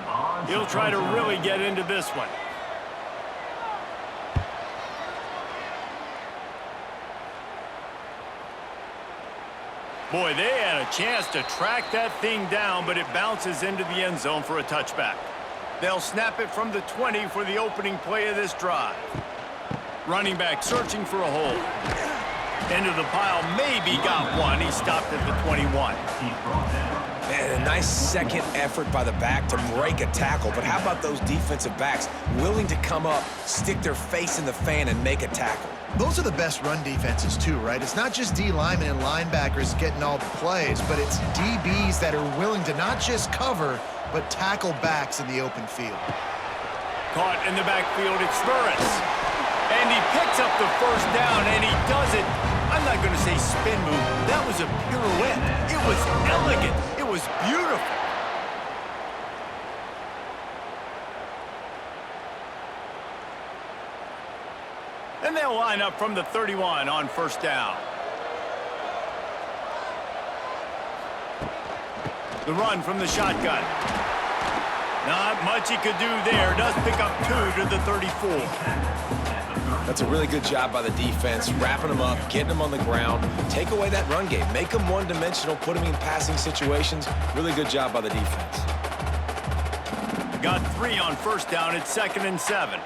He'll try to really get into this one. Boy, they had a chance to track that thing down, but it bounces into the end zone for a touchback. They'll snap it from the 20 for the opening play of this drive. Running back searching for a hole. Into the pile, maybe got one. He stopped at the 21.
And a nice second effort by the back to break a tackle. But how about those defensive backs willing to come up, stick their face in the fan, and make a tackle?
Those are the best run defenses too, right? It's not just D linemen and linebackers getting all the plays, but it's DBs that are willing to not just cover, but tackle backs in the open field.
Caught in the backfield, it's Burris. And he picks up the 1st down, and he does it. I'm not going to say spin move. That was a pirouette. It was elegant. It was beautiful. And they'll line up from the 31 on 1st down. The run from the shotgun. Not much he could do there. Does pick up 2 to the 34.
That's a really good job by the defense, wrapping them up, getting them on the ground, take away that run game, make them one-dimensional, put them in passing situations. Really good job by the defense.
Got 3 on 1st down. It's 2nd and 7.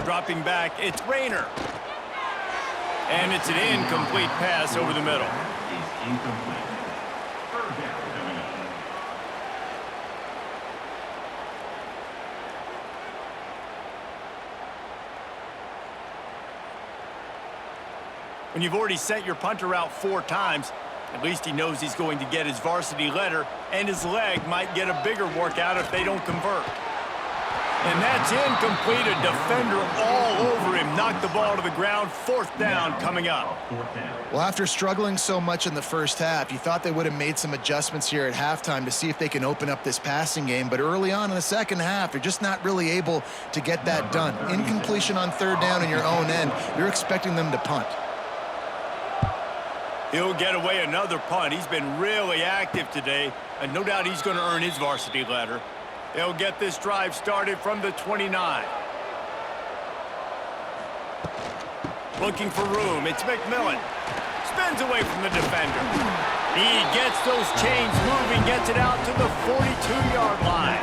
Dropping back, it's Rayner. And it's an incomplete pass over the middle. When you've already sent your punter out 4 times, at least he knows he's going to get his varsity letter, and his leg might get a bigger workout if they don't convert. And that's incomplete. A defender all over him. Knocked the ball to the ground. 4th down coming up.
Well, after struggling so much in the 1st half, you thought they would have made some adjustments here at halftime to see if they can open up this passing game. But early on in the 2nd half, they're just not really able to get that done. Incompletion on 3rd down in your own end. You're expecting them to punt.
He'll get away another punt. He's been really active today, and no doubt he's going to earn his varsity letter. They'll get this drive started from the 29. Looking for room. It's McMillan. Spins away from the defender. He gets those chains moving, gets it out to the 42-yard line.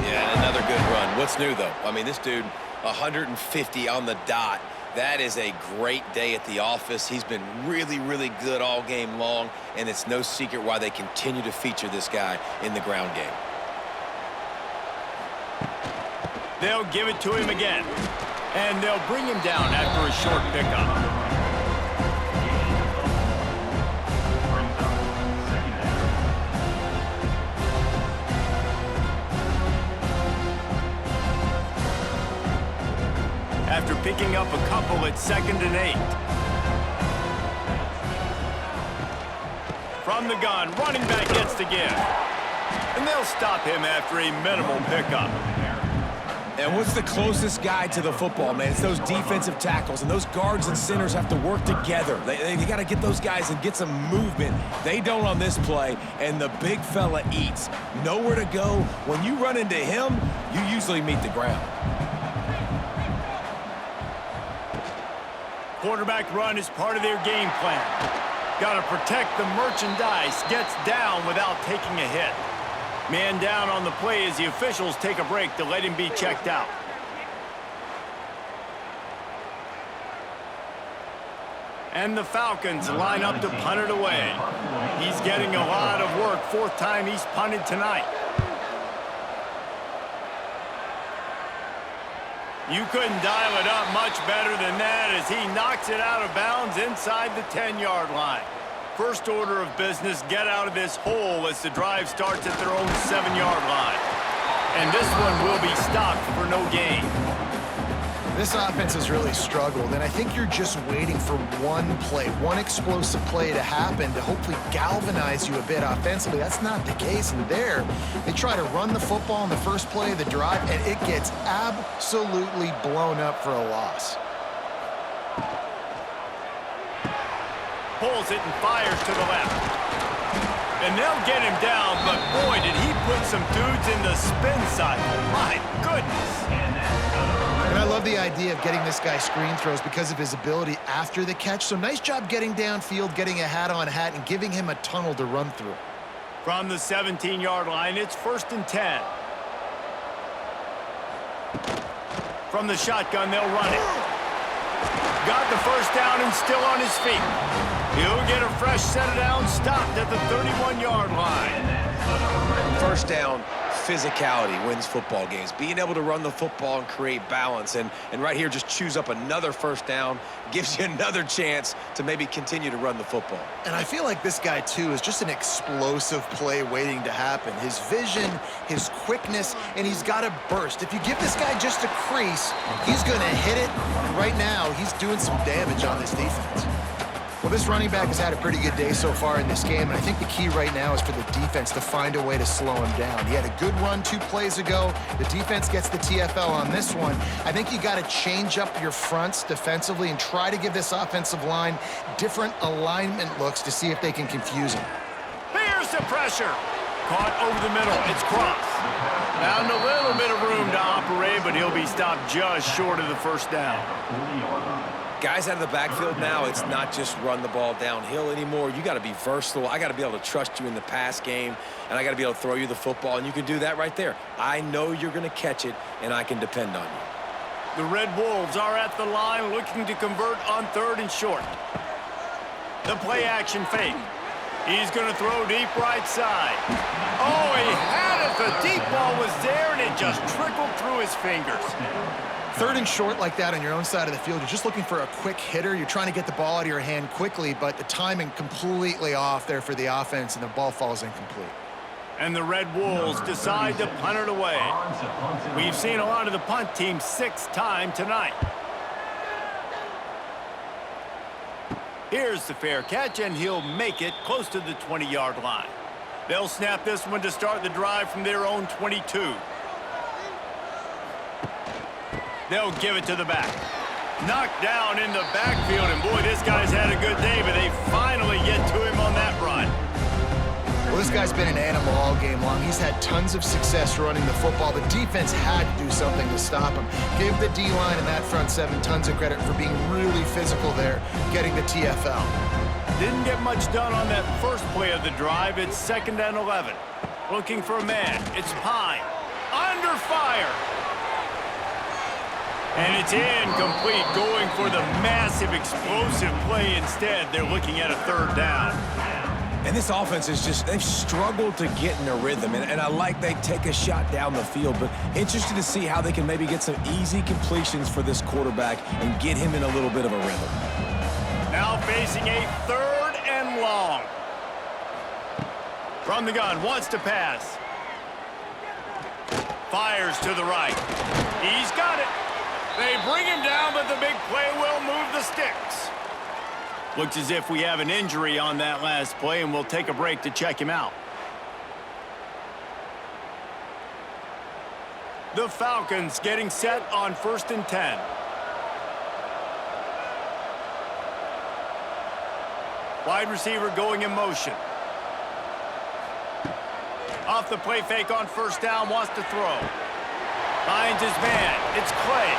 Yeah, another good run. What's new, though? I mean, this dude, 150 on the dot. That is a great day at the office. He's been really, really good all game long, and it's no secret why they continue to feature this guy in the ground game.
They'll give it to him again, and they'll bring him down after a short pickup. After picking up a couple at 2nd and 8. From the gun, running back gets the give. And they'll stop him after a minimal pickup.
And what's the closest guy to the football, man? It's those defensive tackles, and those guards and centers have to work together. They got to get those guys and get some movement. They don't on this play, and the big fella eats. Nowhere to go. When you run into him, you usually meet the ground.
Quarterback run is part of their game plan. Got to protect the merchandise. Gets down without taking a hit. Man down on the play as the officials take a break to let him be checked out. And the Falcons line up to punt it away. He's getting a lot of work. 4th time he's punted tonight. You couldn't dial it up much better than that as he knocks it out of bounds inside the 10-yard line. First order of business, get out of this hole as the drive starts at their own 7-yard line. And this one will be stopped for no gain.
This offense has really struggled, and I think you're just waiting for one play, one explosive play to happen to hopefully galvanize you a bit offensively. That's not the case, and there, they try to run the football in the first play of the drive, and it gets absolutely blown up for a loss.
Pulls it and fires to the left. And they'll get him down, but boy, did he put some dudes in the spin cycle. My goodness.
And I love the idea of getting this guy screen throws because of his ability after the catch. So nice job getting downfield, getting a hat-on-hat, and giving him a tunnel to run through.
From the 17-yard line, it's 1st and 10. From the shotgun, they'll run it. Got the first down and still on his feet. He'll get a fresh set of downs stopped at the 31-yard line.
First down, physicality wins football games. Being able to run the football and create balance. And right here, just choose up another first down, gives you another chance to maybe continue to run the football.
And I feel like this guy, too, is just an explosive play waiting to happen. His vision, his quickness, and he's got a burst. If you give this guy just a crease, he's going to hit it. And right now, he's doing some damage on this defense. Well, this running back has had a pretty good day so far in this game, and I think the key right now is for the defense to find a way to slow him down. He had a good run 2 plays ago. The defense gets the TFL on this one. I think you got to change up your fronts defensively and try to give this offensive line different alignment looks to see if they can confuse him.
Here's the pressure. Caught over the middle. It's Cross. Found a little bit of room to operate, but he'll be stopped just short of the first down.
Guys out of the backfield now, it's not just run the ball downhill anymore. You got to be versatile. I got to be able to trust you in the pass game, and I got to be able to throw you the football, and you can do that right there. I know you're going to catch it, and I can depend on you.
The Red Wolves are at the line looking to convert on 3rd and short. The play action fake. He's going to throw deep right side. Oh, he had it. The deep ball was there, and it just trickled through his fingers.
3rd and short like that on your own side of the field, you're just looking for a quick hitter. You're trying to get the ball out of your hand quickly, but the timing completely off there for the offense, and the ball falls incomplete.
And the Red Wolves decide to punt it away. We've seen a lot of the punt team 6th time tonight. Here's the fair catch, and he'll make it close to the 20-yard line. They'll snap this one to start the drive from their own 22. They'll give it to the back. Knocked down in the backfield, and boy, this guy's had a good day, but they finally get to him on that run.
Well, this guy's been an animal all game long. He's had tons of success running the football. The defense had to do something to stop him. Give the D-line and that front 7 tons of credit for being really physical there, getting the TFL.
Didn't get much done on that first play of the drive. It's 2nd and 11. Looking for a man. It's Pine. Under fire. And it's incomplete, going for the massive explosive play instead. They're looking at a 3rd down.
And this offense is just, they've struggled to get in a rhythm. And I like they take a shot down the field, but interested to see how they can maybe get some easy completions for this quarterback and get him in a little bit of a rhythm.
Now facing a 3rd and long. From the gun, wants to pass. Fires to the right. He's got it. They bring him down, but the big play will move the sticks. Looks as if we have an injury on that last play, and we'll take a break to check him out. The Falcons getting set on 1st and 10. Wide receiver going in motion. Off the play fake on 1st down, wants to throw. Finds his man. It's Clay.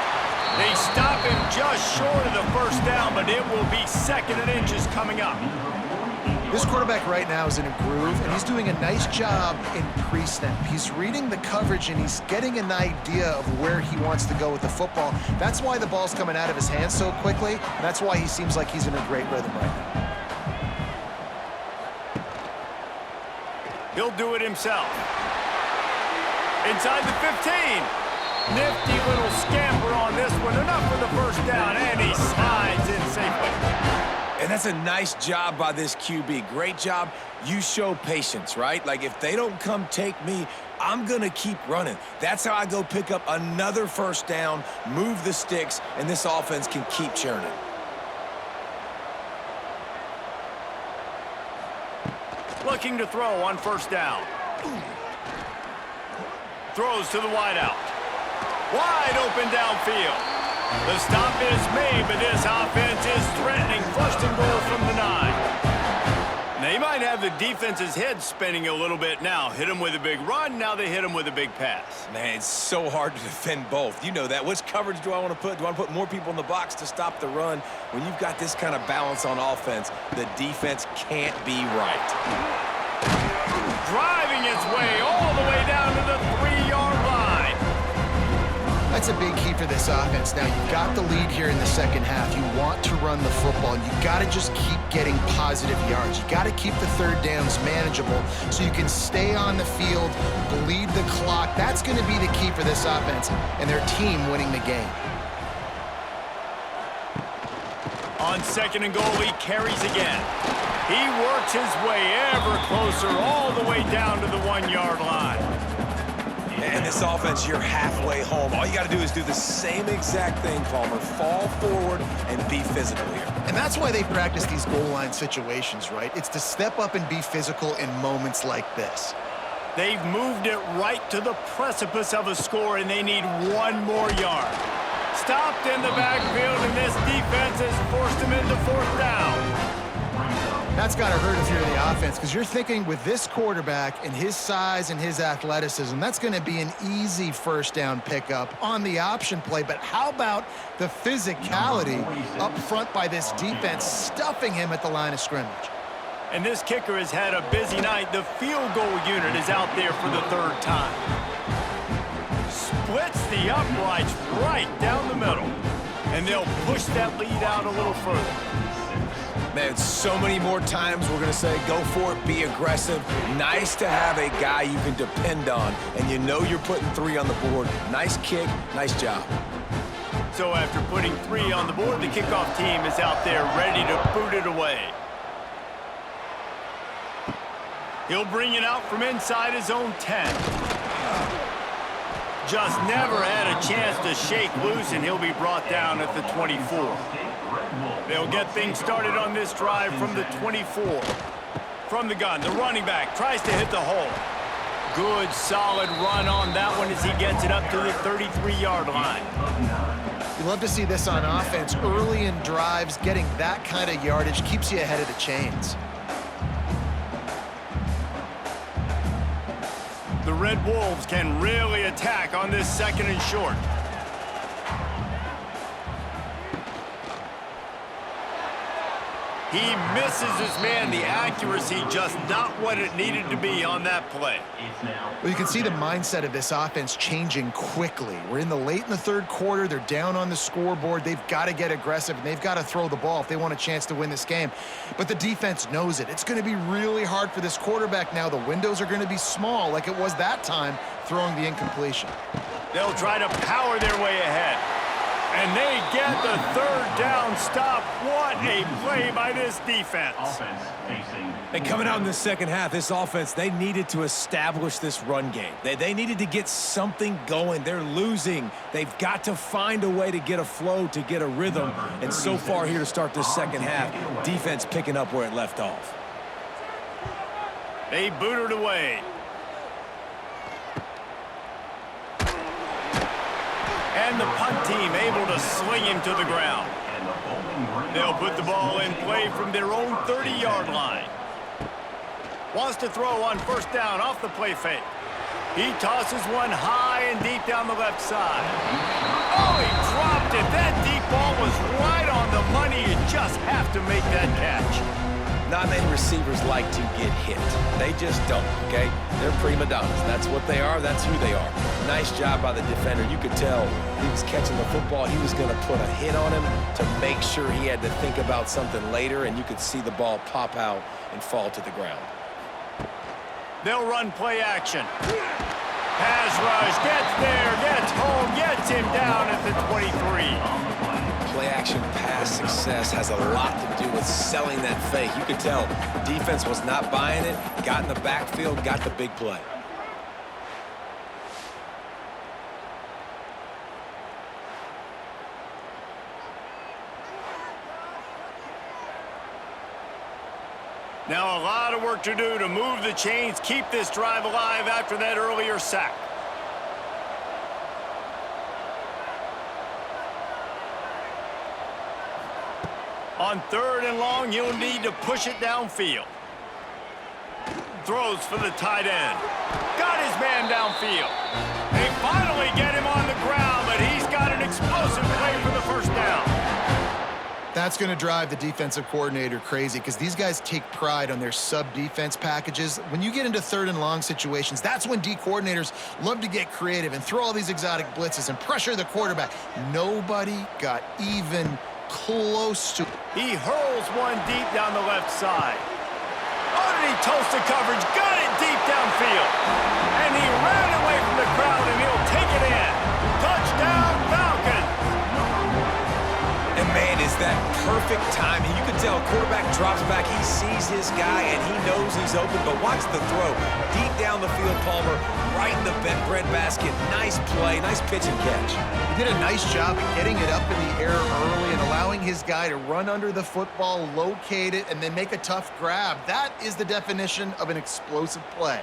They stop him just short of the 1st down, but it will be 2nd and inches coming up.
This quarterback right now is in a groove, and he's doing a nice job in pre-snap. He's reading the coverage, and he's getting an idea of where he wants to go with the football. That's why the ball's coming out of his hands so quickly, and that's why he seems like he's in a great rhythm right now.
He'll do it himself. Inside the 15. Nifty little scamper on this one. Enough for the 1st down, and he slides in safely.
And that's a nice job by this QB. Great job. You show patience, right? Like, if they don't come take me, I'm going to keep running. That's how I go pick up another 1st down, move the sticks, and this offense can keep churning.
Looking to throw on 1st down. Throws to the wideout. Wide open downfield. The stop is made, but this offense is threatening 1st and goal from the 9. They might have the defense's head spinning a little bit now. Hit him with a big run, now they hit him with a big pass.
Man, it's so hard to defend both. You know that. Which coverage do I want to put? Do I want to put more people in the box to stop the run? When you've got this kind of balance on offense, the defense can't be right.
Driving its way all the way down to the 3-yard line.
That's a big key for this offense. Now, you've got the lead here in the 2nd half. You want to run the football. You got to just keep getting positive yards. You got to keep the 3rd downs manageable so you can stay on the field, bleed the clock. That's going to be the key for this offense and their team winning the game.
On 2nd and goal, he carries again. He works his way ever closer all the way down to the 1-yard line.
And this offense, you're halfway home. All you got to do is do the same exact thing, Palmer. Fall forward and be physical here.
And that's why they practice these goal line situations, right? It's to step up and be physical in moments like this.
They've moved it right to the precipice of a score, and they need 1 more yard. Stopped in the backfield, and this defense has forced him into 4th down.
That's got to hurt if you're the offense, because you're thinking with this quarterback and his size and his athleticism, that's going to be an easy 1st down pickup on the option play. But how about the physicality up front by this defense, stuffing him at the line of scrimmage?
And this kicker has had a busy night. The field goal unit is out there for the 3rd time. Splits the uprights right down the middle. And they'll push that lead out a little further.
Man, so many more times we're going to say, go for it, be aggressive. Nice to have a guy you can depend on, and you know you're putting 3 on the board. Nice kick, nice job.
So after putting 3 on the board, the kickoff team is out there ready to boot it away. He'll bring it out from inside his own 10. Just never had a chance to shake loose, and he'll be brought down at the 24. They'll get things started on this drive from the 24. From the gun, the running back tries to hit the hole. Good, solid run on that one as he gets it up to the 33-yard line.
You love to see this on offense. Early in drives, getting that kind of yardage keeps you ahead of the chains.
The Red Wolves can really attack on this 2nd and short. He misses his man. The accuracy just not what it needed to be on that play.
Well, you can see the mindset of this offense changing quickly. We're in the 3rd quarter. They're down on the scoreboard. They've got to get aggressive, and they've got to throw the ball if they want a chance to win this game. But the defense knows it. It's going to be really hard for this quarterback now. The windows are going to be small like it was that time throwing the incompletion.
They'll try to power their way ahead. And they get the 3rd down stop. What a play by this defense.
And coming out in the 2nd half, this offense, they needed to establish this run game. They needed to get something going. They're losing. They've got to find a way to get a flow, to get a rhythm. And so far here to start this 2nd half, defense picking up where it left off.
They boot it away. and the punt team able to sling him to the ground. They'll put the ball in play from their own 30-yard line. Wants to throw on first down off the play fake. He tosses one high and deep down the left side. Oh, he dropped it. That deep ball was right on the money. You just have to make that catch.
Not many receivers like to get hit. They just don't, okay? They're prima donnas. That's what they are. That's who they are. Nice job by the defender. You could tell he was catching the football. He was going to put a hit on him to make sure he had to think about something later, and you could see the ball pop out and fall to the ground.
They'll run play action. Pass rush, gets there, gets home, gets him down at the 23.
Play-action pass success has a lot to do with selling that fake. You could tell defense was not buying it, got in the backfield, got the big play.
Now a lot of work to do to move the chains, keep this drive alive after that earlier sack. On third and long, you'll need to push it downfield. Throws for the tight end. Got his man downfield. They finally get him on the ground, but he's got an explosive play for the first down.
That's going to drive the defensive coordinator crazy because these guys take pride on their sub-defense packages. When you get into third and long situations, that's when D coordinators love to get creative and throw all these exotic blitzes and pressure the quarterback. Nobody got even close to.
He hurls one deep down the left side. Underneath toasted coverage, got it deep downfield. And he ran away from the crowd, and he'll take it in. Touchdown, Falcons!
And man, is that perfect timing. You can tell quarterback drops back, he sees his guy, and he knows he's open, but watch the throw. Deep down the field, Palmer, right in the bread basket. Nice play, nice pitch and catch.
He did a nice job of getting it up in the air early and allowing his guy to run under the football, locate it, and then make a tough grab. That is the definition of an explosive play.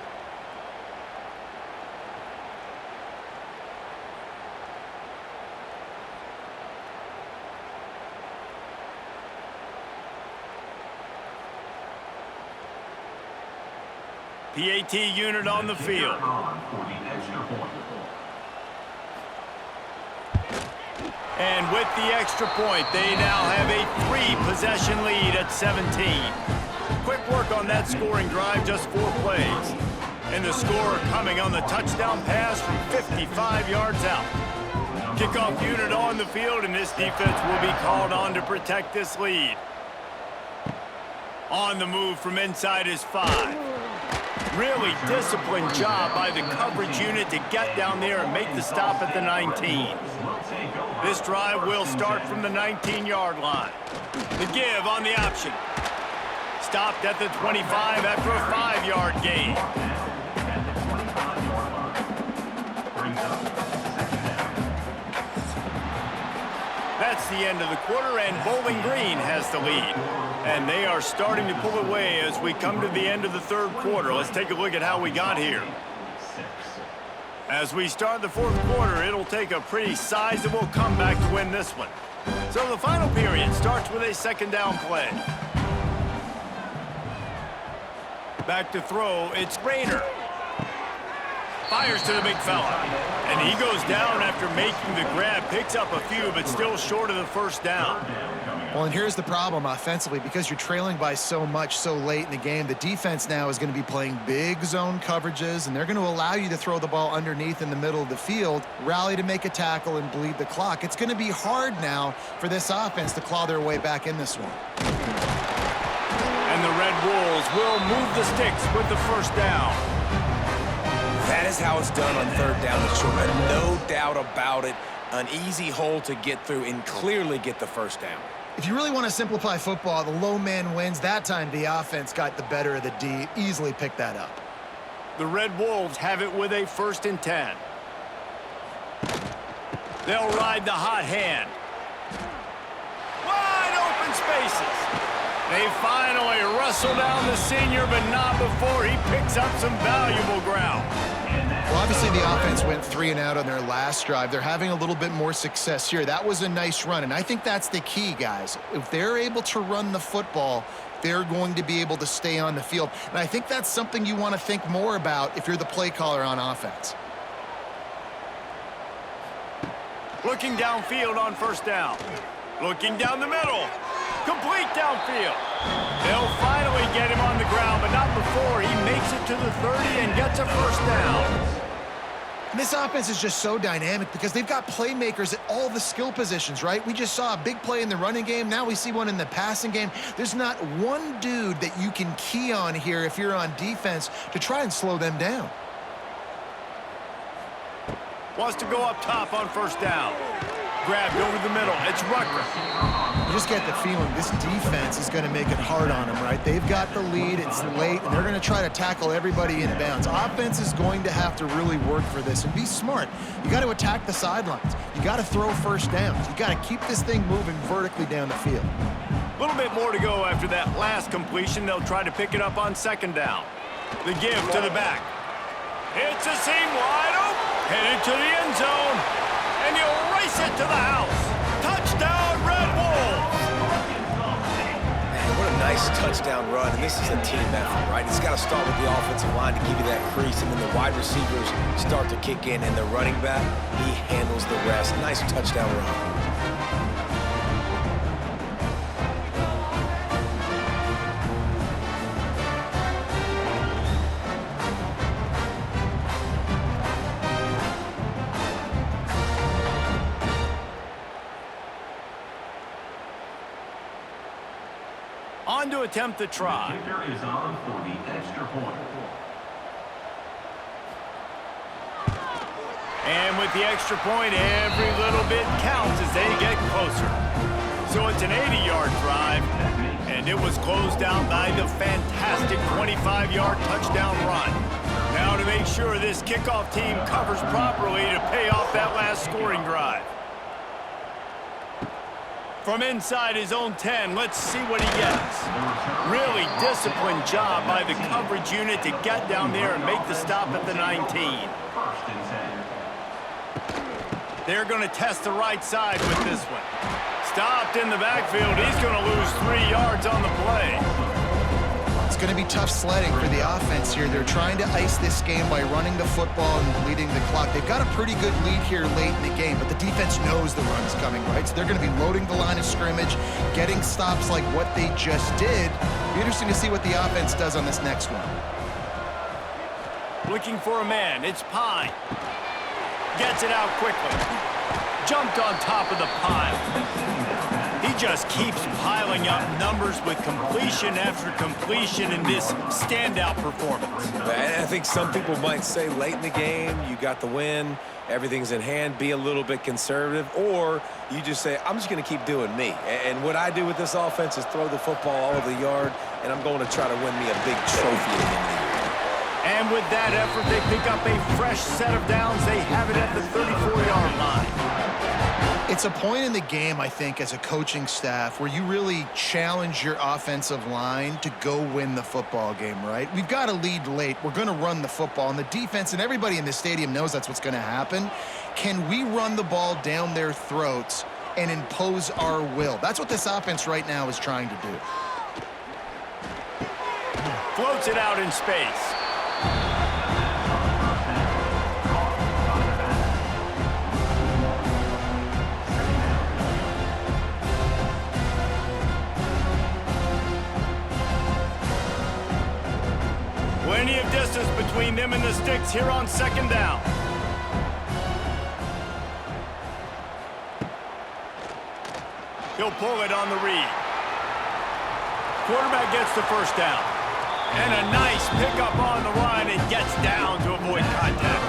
PAT unit on the field. And with the extra point, they now have a 3-possession lead at 17. Quick work on that scoring drive, just 4 plays. And the score coming on the touchdown pass from 55 yards out. Kickoff unit on the field, and this defense will be called on to protect this lead. On the move from inside his 5. Really disciplined job by the coverage unit to get down there and make the stop at the 19. This drive will start from the 19-yard line. The give on the option. Stopped at the 25 after a 5-yard gain. That's the end of the quarter, and Bowling Green has the lead. And they are starting to pull away as we come to the end of the third quarter. Let's take a look at how we got here. As we start the fourth quarter, it'll take a pretty sizable comeback to win this one. So the final period starts with a second down play. Back to throw, it's Rayner. Fires to the big fella. And he goes down after making the grab. Picks up a few, but still short of the first down.
Well, and here's the problem offensively. Because you're trailing by so much so late in the game, the defense now is going to be playing big zone coverages, and they're going to allow you to throw the ball underneath in the middle of the field, rally to make a tackle, and bleed the clock. It's going to be hard now for this offense to claw their way back in this one.
And the Red Wolves will move the sticks with the first down.
That is how it's done on third down and short. No doubt about it. An easy hole to get through and clearly get the first down.
If you really want to simplify football, the low man wins. That time, the offense got the better of the D. Easily picked that up.
The Red Wolves have it with a 1st and 10. They'll ride the hot hand. Wide open spaces. They finally wrestle down the senior, but not before he picks up some valuable ground.
Well, Obviously, the offense went 3 and out on their last drive. They're having a little bit more success here. That was a nice run, and I think that's the key, guys. If they're able to run the football, they're going to be able to stay on the field. And I think that's something you want to think more about if you're the play caller on offense.
Looking downfield on first down. Looking down the middle. Complete downfield. They'll finally get him on the ground, but not before he makes it to the 30 and gets a first down.
This offense is just so dynamic because they've got playmakers at all the skill positions, right? We just saw a big play in the running game. Now we see one in the passing game. There's not one dude that you can key on here if you're on defense to try and slow them down.
Wants to go up top on first down. Grabbed over the middle. It's Rucker.
You just get the feeling this defense is going to make it hard on them, right? They've got the lead. It's late, and they're going to try to tackle everybody in bounds. Offense is going to have to really work for this and be smart. You got to attack the sidelines. You got to throw first downs. You got to keep this thing moving vertically down the field.
A little bit more to go after that last completion. They'll try to pick it up on second down. The give to the back. It's a seam wide open. Headed to the end zone. And he'll race it to the house. Touchdown, Red Wolves!
Man, what a nice touchdown run. And this is a team effort, right? It's got to start with the offensive line to give you that crease, and then the wide receivers start to kick in, and the running back, he handles the rest. Nice touchdown run.
On to attempt the try.
The kicker is on for the extra point.
And with the extra point, every little bit counts as they get closer. So it's an 80-yard drive, and it was closed out by the fantastic 25-yard touchdown run. Now to make sure this kickoff team covers properly to pay off that last scoring drive. From inside his own 10, let's see what he gets. Really disciplined job by the coverage unit to get down there and make the stop at the 19. They're going to test the right side with this one. Stopped in the backfield. He's going to lose 3 yards on the play.
It's going to be tough sledding for the offense here. They're trying to ice this game by running the football and bleeding the clock. They've got a pretty good lead here late in the game, but the defense knows the run's coming, right? So they're going to be loading the line of scrimmage, getting stops like what they just did. Be interesting to see what the offense does on this next one.
Looking for a man. It's Pine. Gets it out quickly. Jumped on top of the pile. He just keeps piling up numbers with completion after completion in this standout performance.
And I think some people might say late in the game, you got the win, everything's in hand, be a little bit conservative, or you just say, I'm just going to keep doing me. And what I do with this offense is throw the football all over the yard, and I'm going to try to win me a big trophy at the end of the year.
And with that effort, they pick up a fresh set of downs. They have it at the 34-yard line.
It's a point in the game, I think, as a coaching staff where you really challenge your offensive line to go win the football game, right? We've got to lead late. We're going to run the football. And the defense and everybody in the stadium knows that's what's going to happen. Can we run the ball down their throats and impose our will? That's what this offense right now is trying to do.
Floats it out in space. Plenty of distance between them and the sticks here on second down. He'll pull it on the read. Quarterback gets the first down. And a nice pickup on the run and gets down to avoid contact.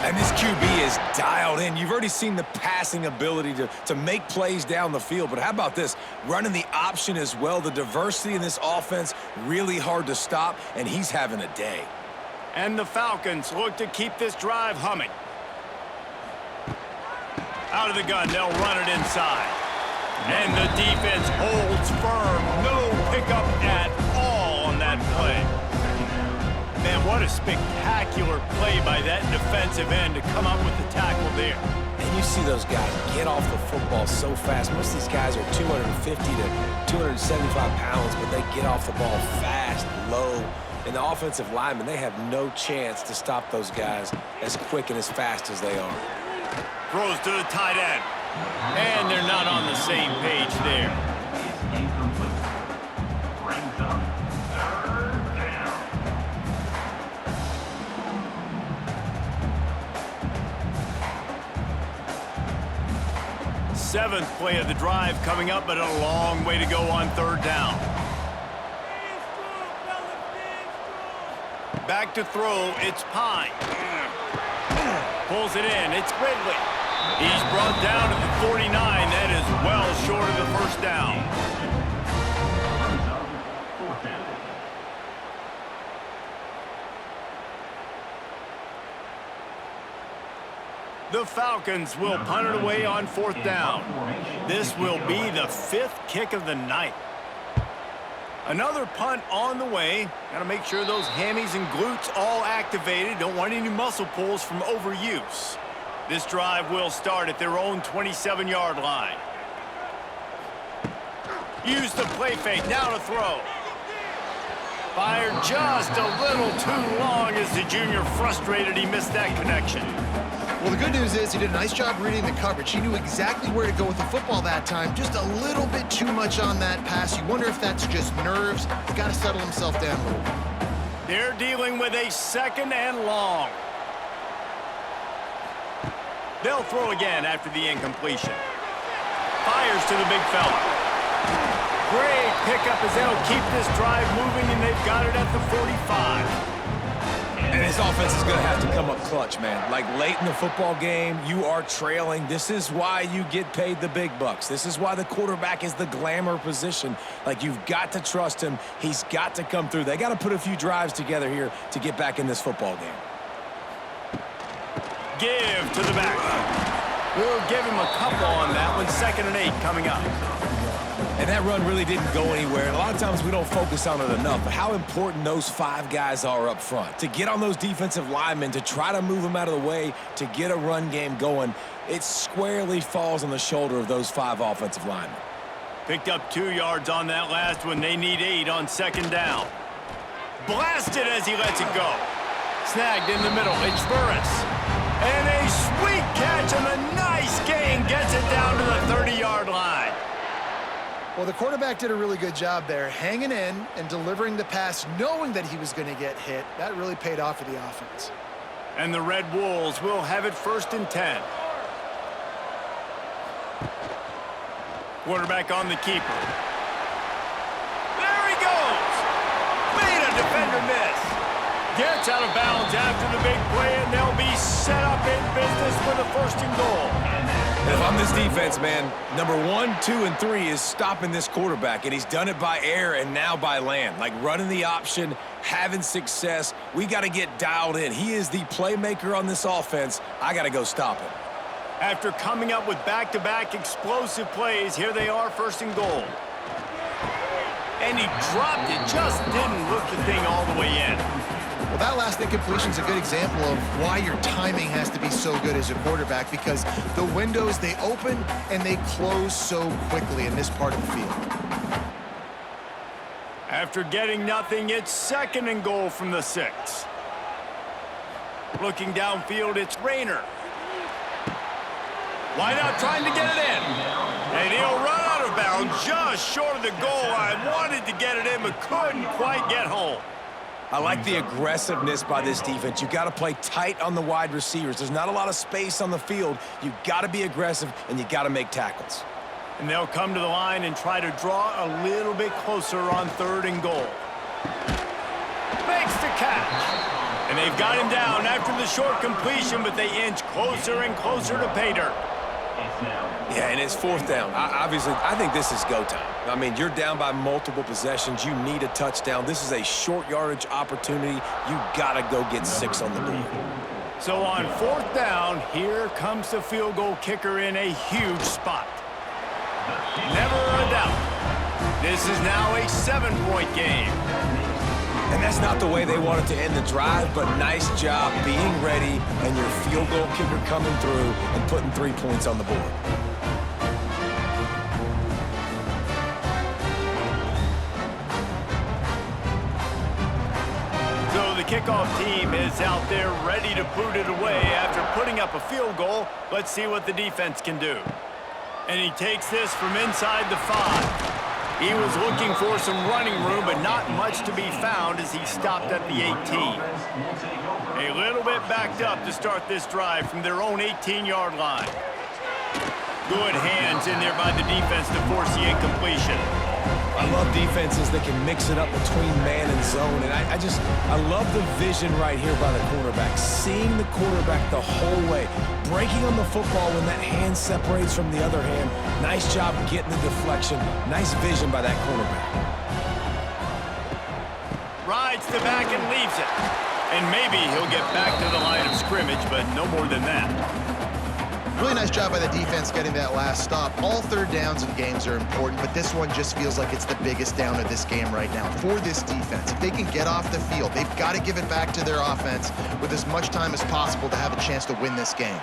And this QB is dialed in. You've already seen the passing ability to make plays down the field. But how about this? Running the option as well. The diversity in this offense, really hard to stop, and he's having a day.
And the Falcons look to keep this drive humming. Out of the gun, they'll run it inside. And the defense holds firm. No pickup at all on that play. Man, what a spectacular play by that defensive end to come up with the tackle there.
And you see those guys get off the football so fast. Most of these guys are 250 to 275 pounds, but they get off the ball fast, low. And the offensive linemen, they have no chance to stop those guys as quick and as fast as they are.
Throws to the tight end. And they're not on the same page there.
Brings up third down.
Seventh play of the drive coming up, but a long way to go on third down. Back to throw, it's Pine. Pulls it in, it's Ridley. He's brought down to the 49. That is well short of the first down.
Fourth down.
The Falcons will punt it away on fourth down. This will be the fifth kick of the night. Another punt on the way. Got to make sure those hammies and glutes all activated. Don't want any muscle pulls from overuse. This drive will start at their own 27-yard line. Use the play fake, now to throw. Fired just a little too long as the junior frustrated he missed that connection.
Well, the good news is he did a nice job reading the coverage. He knew exactly where to go with the football that time. Just a little bit too much on that pass. You wonder if that's just nerves. He's got to settle himself down a little bit.
They're dealing with a second and long. They'll throw again after the incompletion. Fires to the big fella. Great pickup as they'll keep this drive moving, and they've got it at the 45.
And his offense is going to have to come up clutch, man. Like late in the football game, you are trailing. This is why you get paid the big bucks. This is why the quarterback is the glamour position. Like, you've got to trust him. He's got to come through. They got to put a few drives together here to get back in this football game.
Give to the back. We'll give him a couple on that one. 2nd and 8 coming up.
And that run really didn't go anywhere. And a lot of times we don't focus on it enough, but how important those 5 guys are up front. To get on those defensive linemen, to try to move them out of the way, to get a run game going, it squarely falls on the shoulder of those 5 offensive linemen.
Picked up 2 yards on that last one. They need 8 on 2nd down. Blasted as he lets it go. Snagged in the middle. It's Burris. And a sweet catch and a nice gain gets it down to the 30-yard line.
Well, the quarterback did a really good job there, hanging in and delivering the pass, knowing that he was going to get hit. That really paid off for the offense.
And the Red Wolves will have it 1st and 10. Quarterback on the keeper. There he goes! Made a defender miss. Gets out of bounds after the big play, and they'll be set up in business with a 1st and goal.
And if I'm this defense, man, number 1, 2, and 3 is stopping this quarterback, and he's done it by air and now by land. Like running the option, having success. We got to get dialed in. He is the playmaker on this offense. I got to go stop him.
After coming up with back-to-back explosive plays, here they are, 1st and goal. And he dropped it, just didn't look the thing all the way in.
Well, that last incompletion is a good example of why your timing has to be so good as a quarterback, because the windows, they open and they close so quickly in this part of the field.
After getting nothing, it's 2nd and goal from the 6. Looking downfield, it's Rayner. Why not trying to get it in? And he'll run out of bounds just short of the goal line. Wanted to get it in, but couldn't quite get home.
I like the aggressiveness by this defense. You got to play tight on the wide receivers. There's not a lot of space on the field. You got to be aggressive, and you got to make tackles.
And they'll come to the line and try to draw a little bit closer on 3rd and goal. Makes the catch. And they've got him down after the short completion, but they inch closer and closer to pay dirt.
Yeah, and it's 4th down. Obviously, I think this is go time. I mean, you're down by multiple possessions. You need a touchdown. This is a short yardage opportunity. You got to go get 6 on the board.
So on 4th down, here comes the field goal kicker in a huge spot. Never a doubt. This is now a 7-point game.
And that's not the way they wanted to end the drive, but nice job being ready and your field goal kicker coming through and putting 3 points on the board.
So the kickoff team is out there ready to boot it away after putting up a field goal. Let's see what the defense can do. And he takes this from inside the 5. He was looking for some running room, but not much to be found as he stopped at the 18. A little bit backed up to start this drive from their own 18-yard line. Good hands in there by the defense to force the incompletion.
I love defenses that can mix it up between man and zone, and I love the vision right here by the cornerback, seeing the quarterback the whole way, breaking on the football when that hand separates from the other hand. Nice job getting the deflection. Nice vision by that cornerback.
Rides the back and leaves it. And maybe he'll get back to the line of scrimmage, but no more than that.
Really nice job by the defense getting that last stop. All third downs in games are important, but this one just feels like it's the biggest down of this game right now for this defense. If they can get off the field, they've got to give it back to their offense with as much time as possible to have a chance to win this game.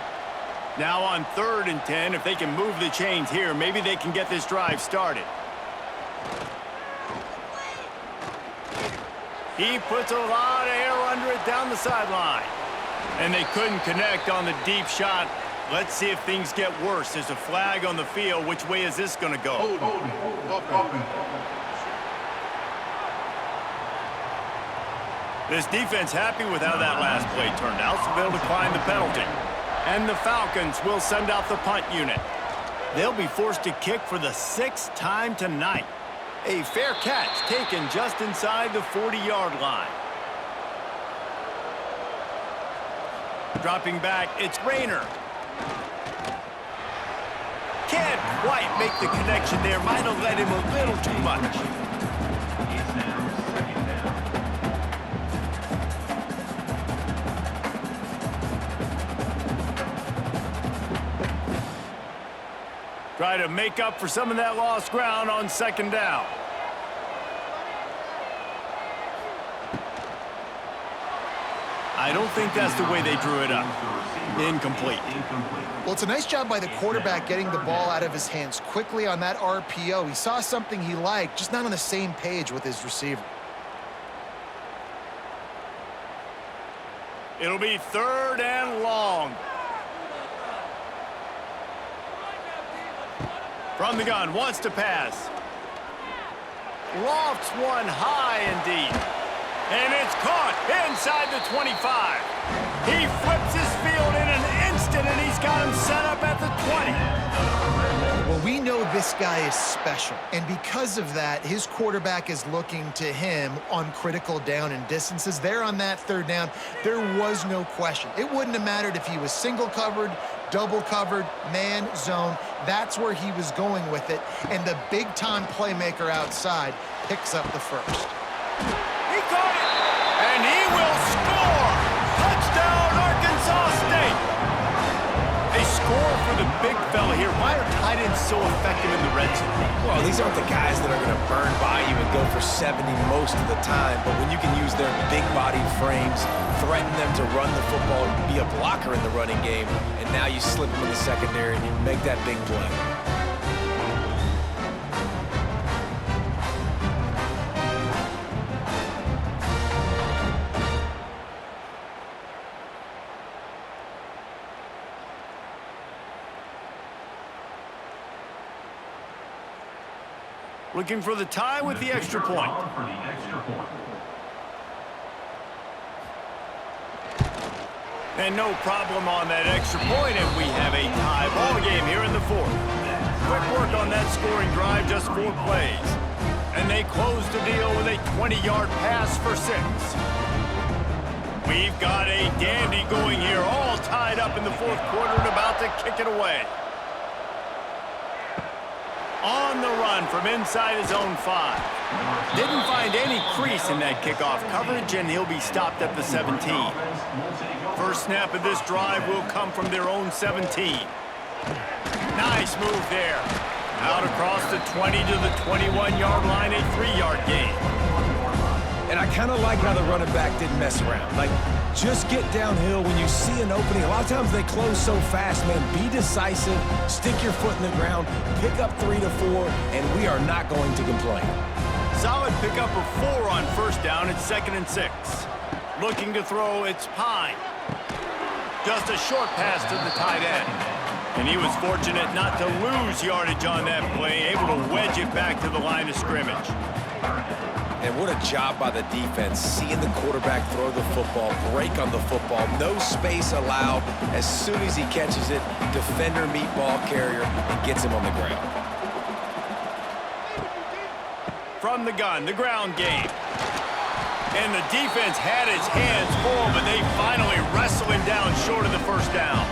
Now on 3rd and 10, if they can move the chains here, maybe they can get this drive started. He puts a lot of air under it down the sideline. And they couldn't connect on the deep shot. Let's see if things get worse. There's a flag on the field. Which way is this going to go? This defense happy with how that last play turned out, so they'll decline the penalty. And the Falcons will send out the punt unit. They'll be forced to kick for the 6th time tonight. A fair catch taken just inside the 40-yard line. Dropping back, it's Rayner. Can't quite make the connection there. Might have led him a little too much. Try to make up for some of that lost ground on 2nd down. I don't think that's the way they drew it up. Incomplete.
Well, it's a nice job by the quarterback getting the ball out of his hands quickly on that RPO. He saw something he liked, just not on the same page with his receiver.
It'll be 3rd and long. From the gun, wants to pass. Lofts one high and deep. And it's caught inside the 25. He flips his field in an instant, and he's got him set up at the 20.
Well, we know this guy is special, and because of that, his quarterback is looking to him on critical down and distances. There on that 3rd down, there was no question. It wouldn't have mattered if he was single covered, double covered, man, zone. That's where he was going with it, and the big-time playmaker outside picks up the first.
He caught it, and he will score. Touchdown, Arkansas State. A score for the big fella here. Why are tight ends so effective in the red zone?
Well, these aren't the guys that are going to burn by you and go for 70 most of the time, but when you can use their big-bodied frames, threaten them to run the football, be a blocker in the running game, and now you slip them in the secondary and you make that big play.
Looking for the tie with the extra point. And no problem on that extra point, and we have a tie ball game here in the 4th. Quick work on that scoring drive, just 4 plays. And they close the deal with a 20-yard pass for 6. We've got a dandy going here, all tied up in the 4th quarter and about to kick it away. On the run from inside his own 5. Didn't find any crease in that kickoff coverage, and he'll be stopped at the 17. First snap of this drive will come from their own 17. Nice move there. Out across the 20 to the 21-yard line, a 3-yard gain.
And I kind of like how the running back didn't mess around. Like, just get downhill when you see an opening. A lot of times they close so fast, man. Be decisive, stick your foot in the ground, pick up 3 to 4, and we are not going to complain.
Solid pickup of 4 on first down. It's 2nd and 6. Looking to throw, it's Pine. Just a short pass to the tight end. And he was fortunate not to lose yardage on that play, able to wedge it back to the line of scrimmage.
And what a job by the defense, seeing the quarterback throw the football, break on the football, no space allowed. As soon as he catches it, defender meet ball carrier and gets him on the ground.
From the gun, the ground game. And the defense had its hands full, but they finally wrestle him down short of the first down.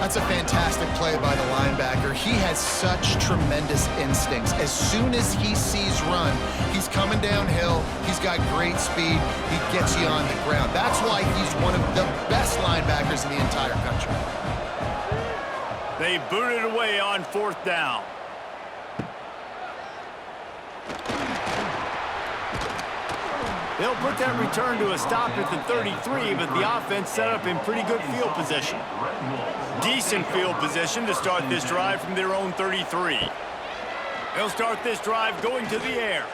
That's a fantastic play by the linebacker. He has such tremendous instincts. As soon as he sees run, he's coming downhill. He's got great speed. He gets you on the ground. That's why he's one of the best linebackers in the entire country.
They booted away on 4th down. They'll put that return to a stop at the 33, but the offense set up in pretty good field position. Decent field position to start this drive from their own 33. They'll start this drive going to the air.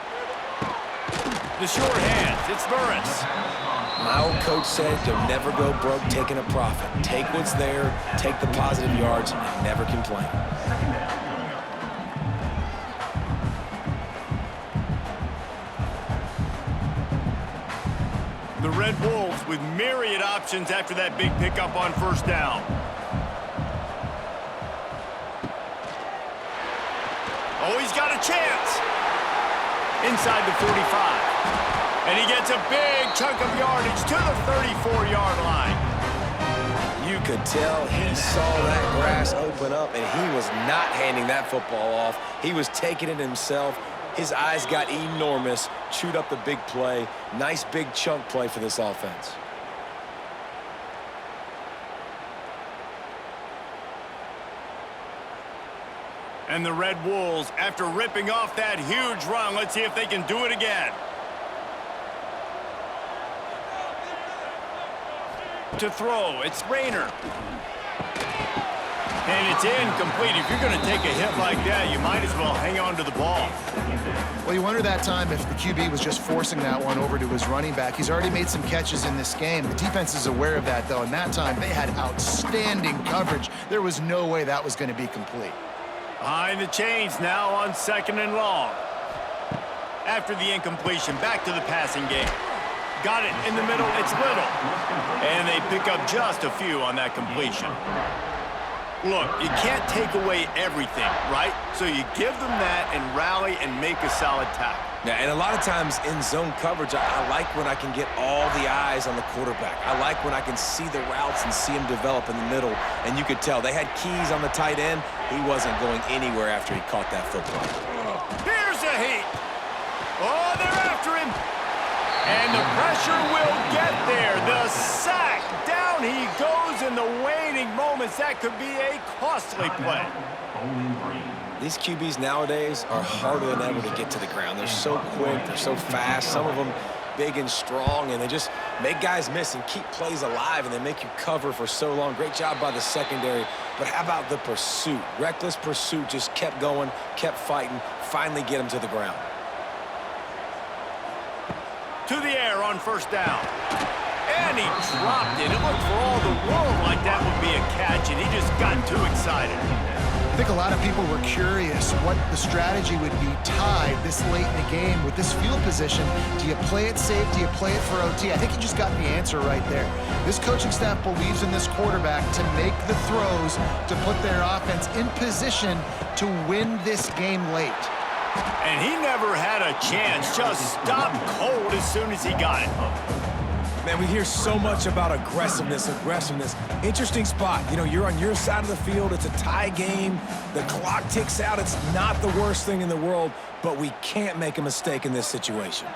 The short hands, it's Burris.
My old coach said you'll never go broke taking a profit. Take what's there, take the positive yards, and never complain.
The Red Wolves with myriad options after that big pickup on first down. Oh, he's got a chance. Inside the 45. And he gets a big chunk of yardage to the 34-yard line.
You could tell he saw that grass open up, and he was not handing that football off. He was taking it himself. His eyes got enormous, chewed up the big play. Nice big chunk play for this offense.
And the Red Wolves, after ripping off that huge run, let's see if they can do it again. To throw, it's Rayner. And it's incomplete. If you're going to take a hit like that, you might as well hang on to the ball.
Well, you wonder that time if the QB was just forcing that one over to his running back. He's already made some catches in this game. The defense is aware of that, though, and that time they had outstanding coverage. There was no way that was going to be complete.
Behind the chains now on 2nd and long. After the incompletion, back to the passing game. Got it in the middle, it's Little. And they pick up just a few on that completion. Look, you can't take away everything, right? So you give them that and rally and make a solid tackle.
Yeah, and a lot of times in zone coverage, I like when I can get all the eyes on the quarterback. I like when I can see the routes and see him develop in the middle. And you could tell they had keys on the tight end. He wasn't going anywhere after he caught that football.
Here's a heat. Oh, they're after him. And the pressure will get there. The sack. Down he goes in the waning moments. That could be a costly play.
These QBs nowadays are harder than ever to get to the ground. They're so quick. They're so fast. Some of them big and strong, and they just make guys miss and keep plays alive, and they make you cover for so long. Great job by the secondary. But how about the pursuit? Reckless pursuit, just kept going, kept fighting, finally get him to the ground.
To the air on first down. And he dropped it. It looked for all the world like that would be a catch, and he just got too excited.
I think a lot of people were curious what the strategy would be tied this late in the game with this field position. Do you play it safe? Do you play it for OT? I think you just got the answer right there. This coaching staff believes in this quarterback to make the throws, to put their offense in position to win this game late.
And he never had a chance. Just stopped cold as soon as he got it.
Man, we hear so much about aggressiveness. Interesting spot. You know, you're on your side of the field. It's a tie game. The clock ticks out. It's not the worst thing in the world, but we can't make a mistake in this situation.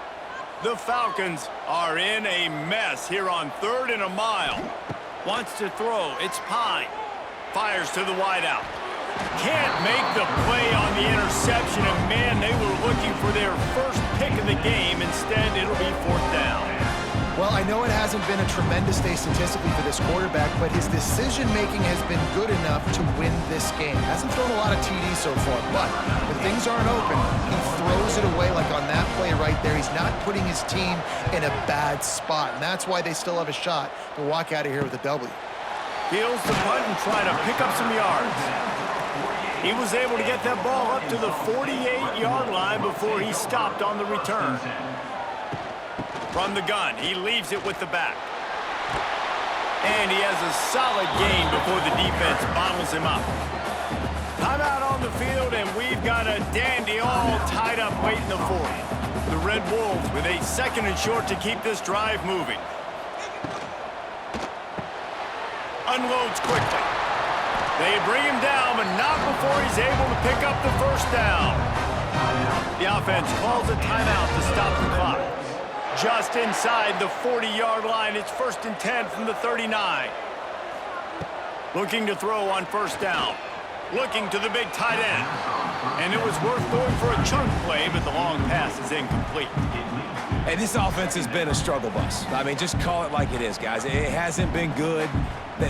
The Falcons are in a mess here on 3rd and a mile. Wants to throw. It's Pine. Fires to the wideout. Can't make the play on the interception, and man, they were looking for their first pick of the game. Instead, it'll be 4th down.
Well, I know it hasn't been a tremendous day statistically for this quarterback, but his decision-making has been good enough to win this game. Hasn't thrown a lot of TDs so far, but when things aren't open, he throws it away like on that play right there. He's not putting his team in a bad spot, and that's why they still have a shot to walk out of here with a W.
Fields the punt and try to pick up some yards. He was able to get that ball up to the 48-yard line before he stopped on the return. From the gun, he leaves it with the back. And he has a solid gain before the defense bottles him up. Timeout on the field, and we've got a dandy all tied up late in the 4th. The Red Wolves with a 2nd and short to keep this drive moving. Unloads quickly. They bring him down, but not before he's able to pick up the 1st down. The offense calls a timeout to stop the clock. Just inside the 40-yard line, it's 1st and 10 from the 39. Looking to throw on 1st down. Looking to the big tight end. And it was worth going for a chunk play, but the long pass is incomplete.
Hey, this offense has been a struggle bus. I mean, just call it like it is, guys. It hasn't been good,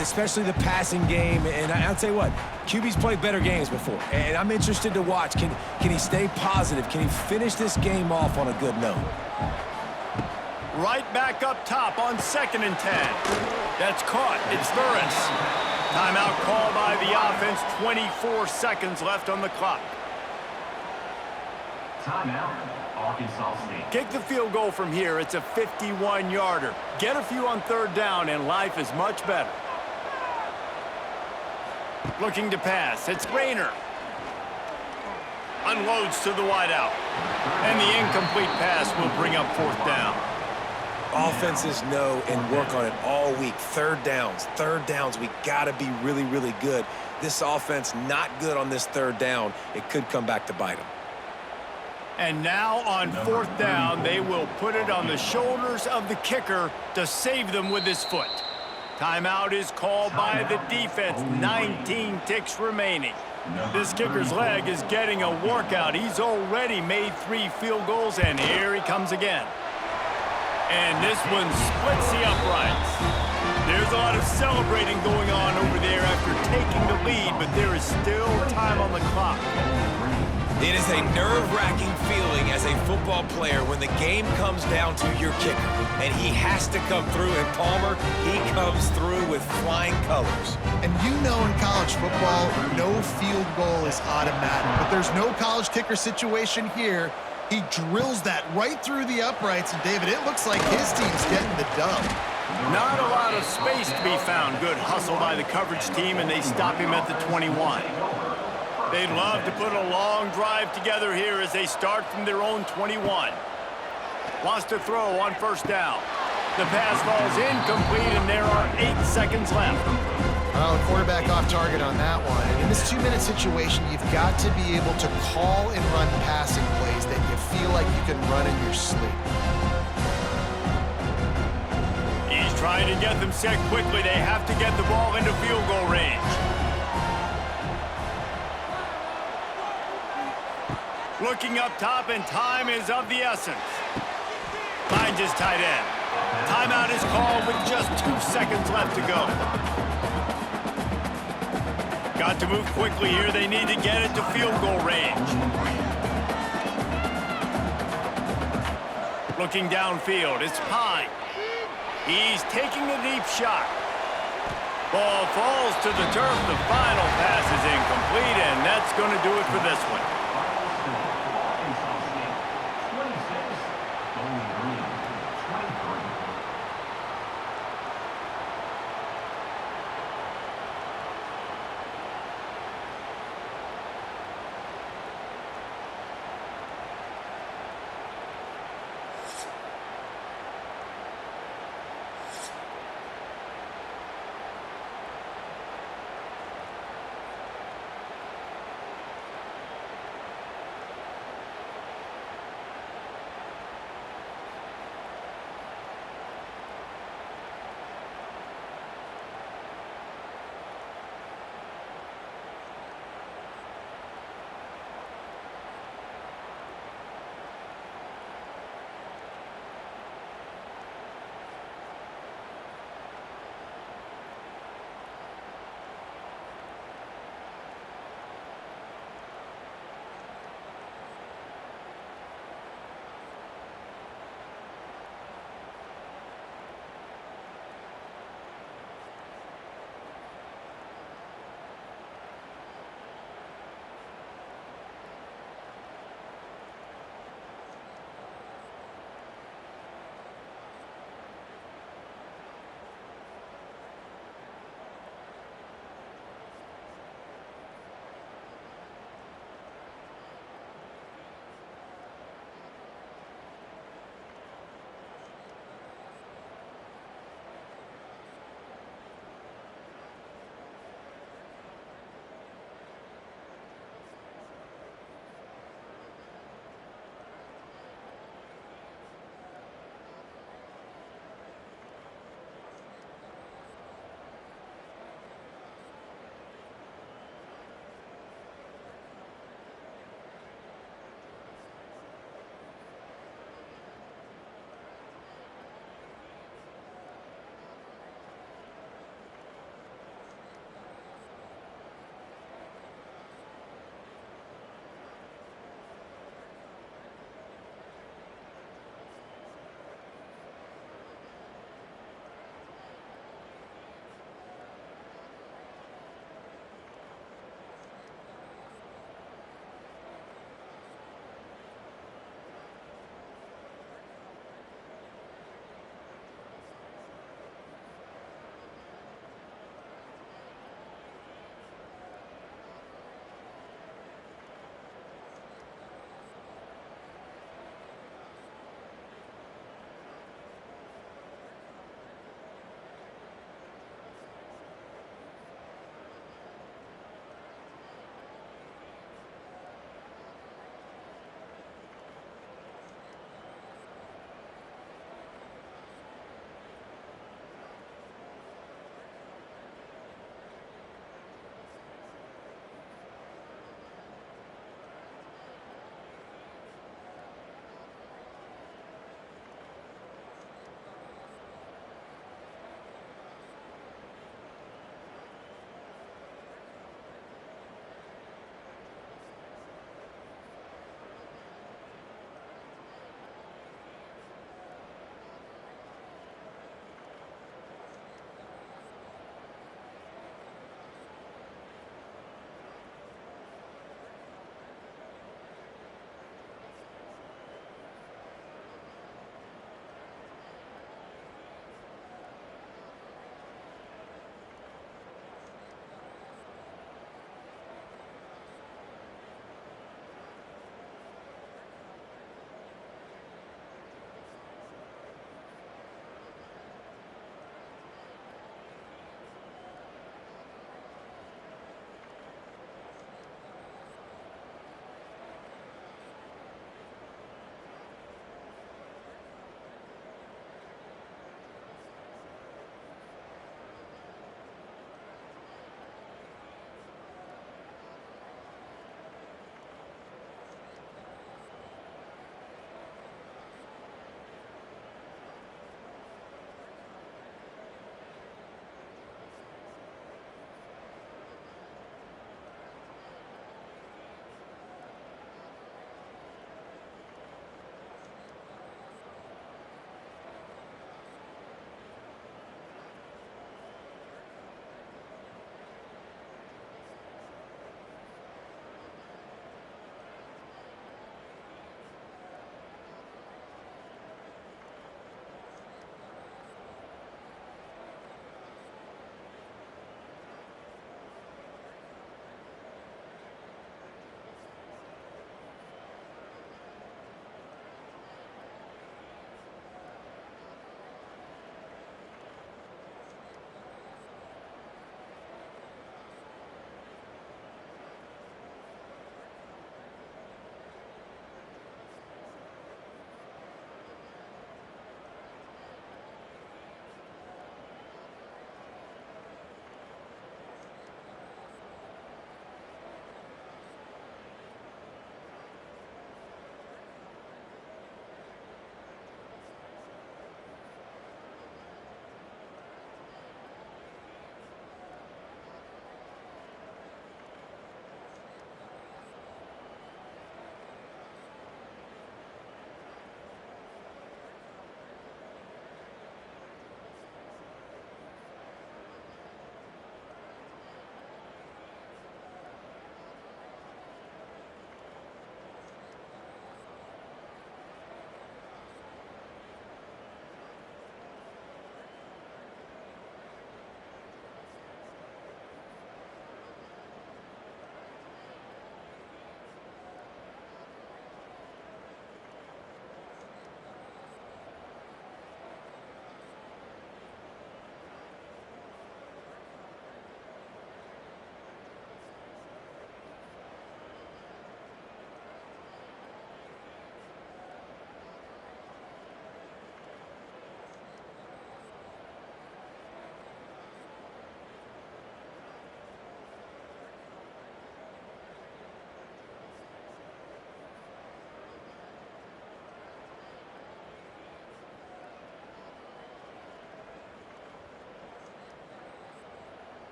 especially the passing game. And I'll tell you what, QB's played better games before. And I'm interested to watch. Can he stay positive? Can he finish this game off on a good note?
Right back up top on 2nd and 10. That's caught. It's Burris. Timeout called by the offense. 24 seconds left on the clock.
Timeout, Arkansas State.
Kick the field goal from here. It's a 51-yarder. Get a few on 3rd down, and life is much better. Looking to pass. It's Rayner. Unloads to the wideout. And the incomplete pass will bring up 4th down.
Offenses know and work on it all week. 3rd downs. We got to be really, really good. This offense not good on this 3rd down. It could come back to bite them.
And now on 4th down, they will put it on the shoulders of the kicker to save them with his foot. Timeout is called by the defense. 19 ticks remaining. This kicker's leg is getting a workout. He's already made 3 field goals, and here he comes again. And this one splits the uprights. There's a lot of celebrating going on over there after taking the lead, but there is still time on the clock.
It is a nerve-wracking feeling as a football player when the game comes down to your kicker, and he has to come through. And Palmer, he comes through with flying colors.
And you know in college football, no field goal is automatic, but there's no college kicker situation here. He drills that right through the uprights, and David, it looks like his team's getting the dub.
Not a lot of space to be found. Good hustle by the coverage team, and they stop him at the 21. They'd love to put a long drive together here as they start from their own 21. Wants to throw on 1st down. The pass falls incomplete, and there are 8 seconds left.
Well, the quarterback off target on that one. And in this 2-minute situation, you've got to be able to call and run passing plays that you feel like you can run in your sleep.
He's trying to get them set quickly. They have to get the ball into field goal range. Looking up top, and time is of the essence. Finds his tight end. Timeout is called with just 2 seconds left to go. Got to move quickly here. They need to get it to field goal range. Looking downfield, it's Pine. He's taking a deep shot. Ball falls to the turf. The final pass is incomplete, and that's going to do it for this one.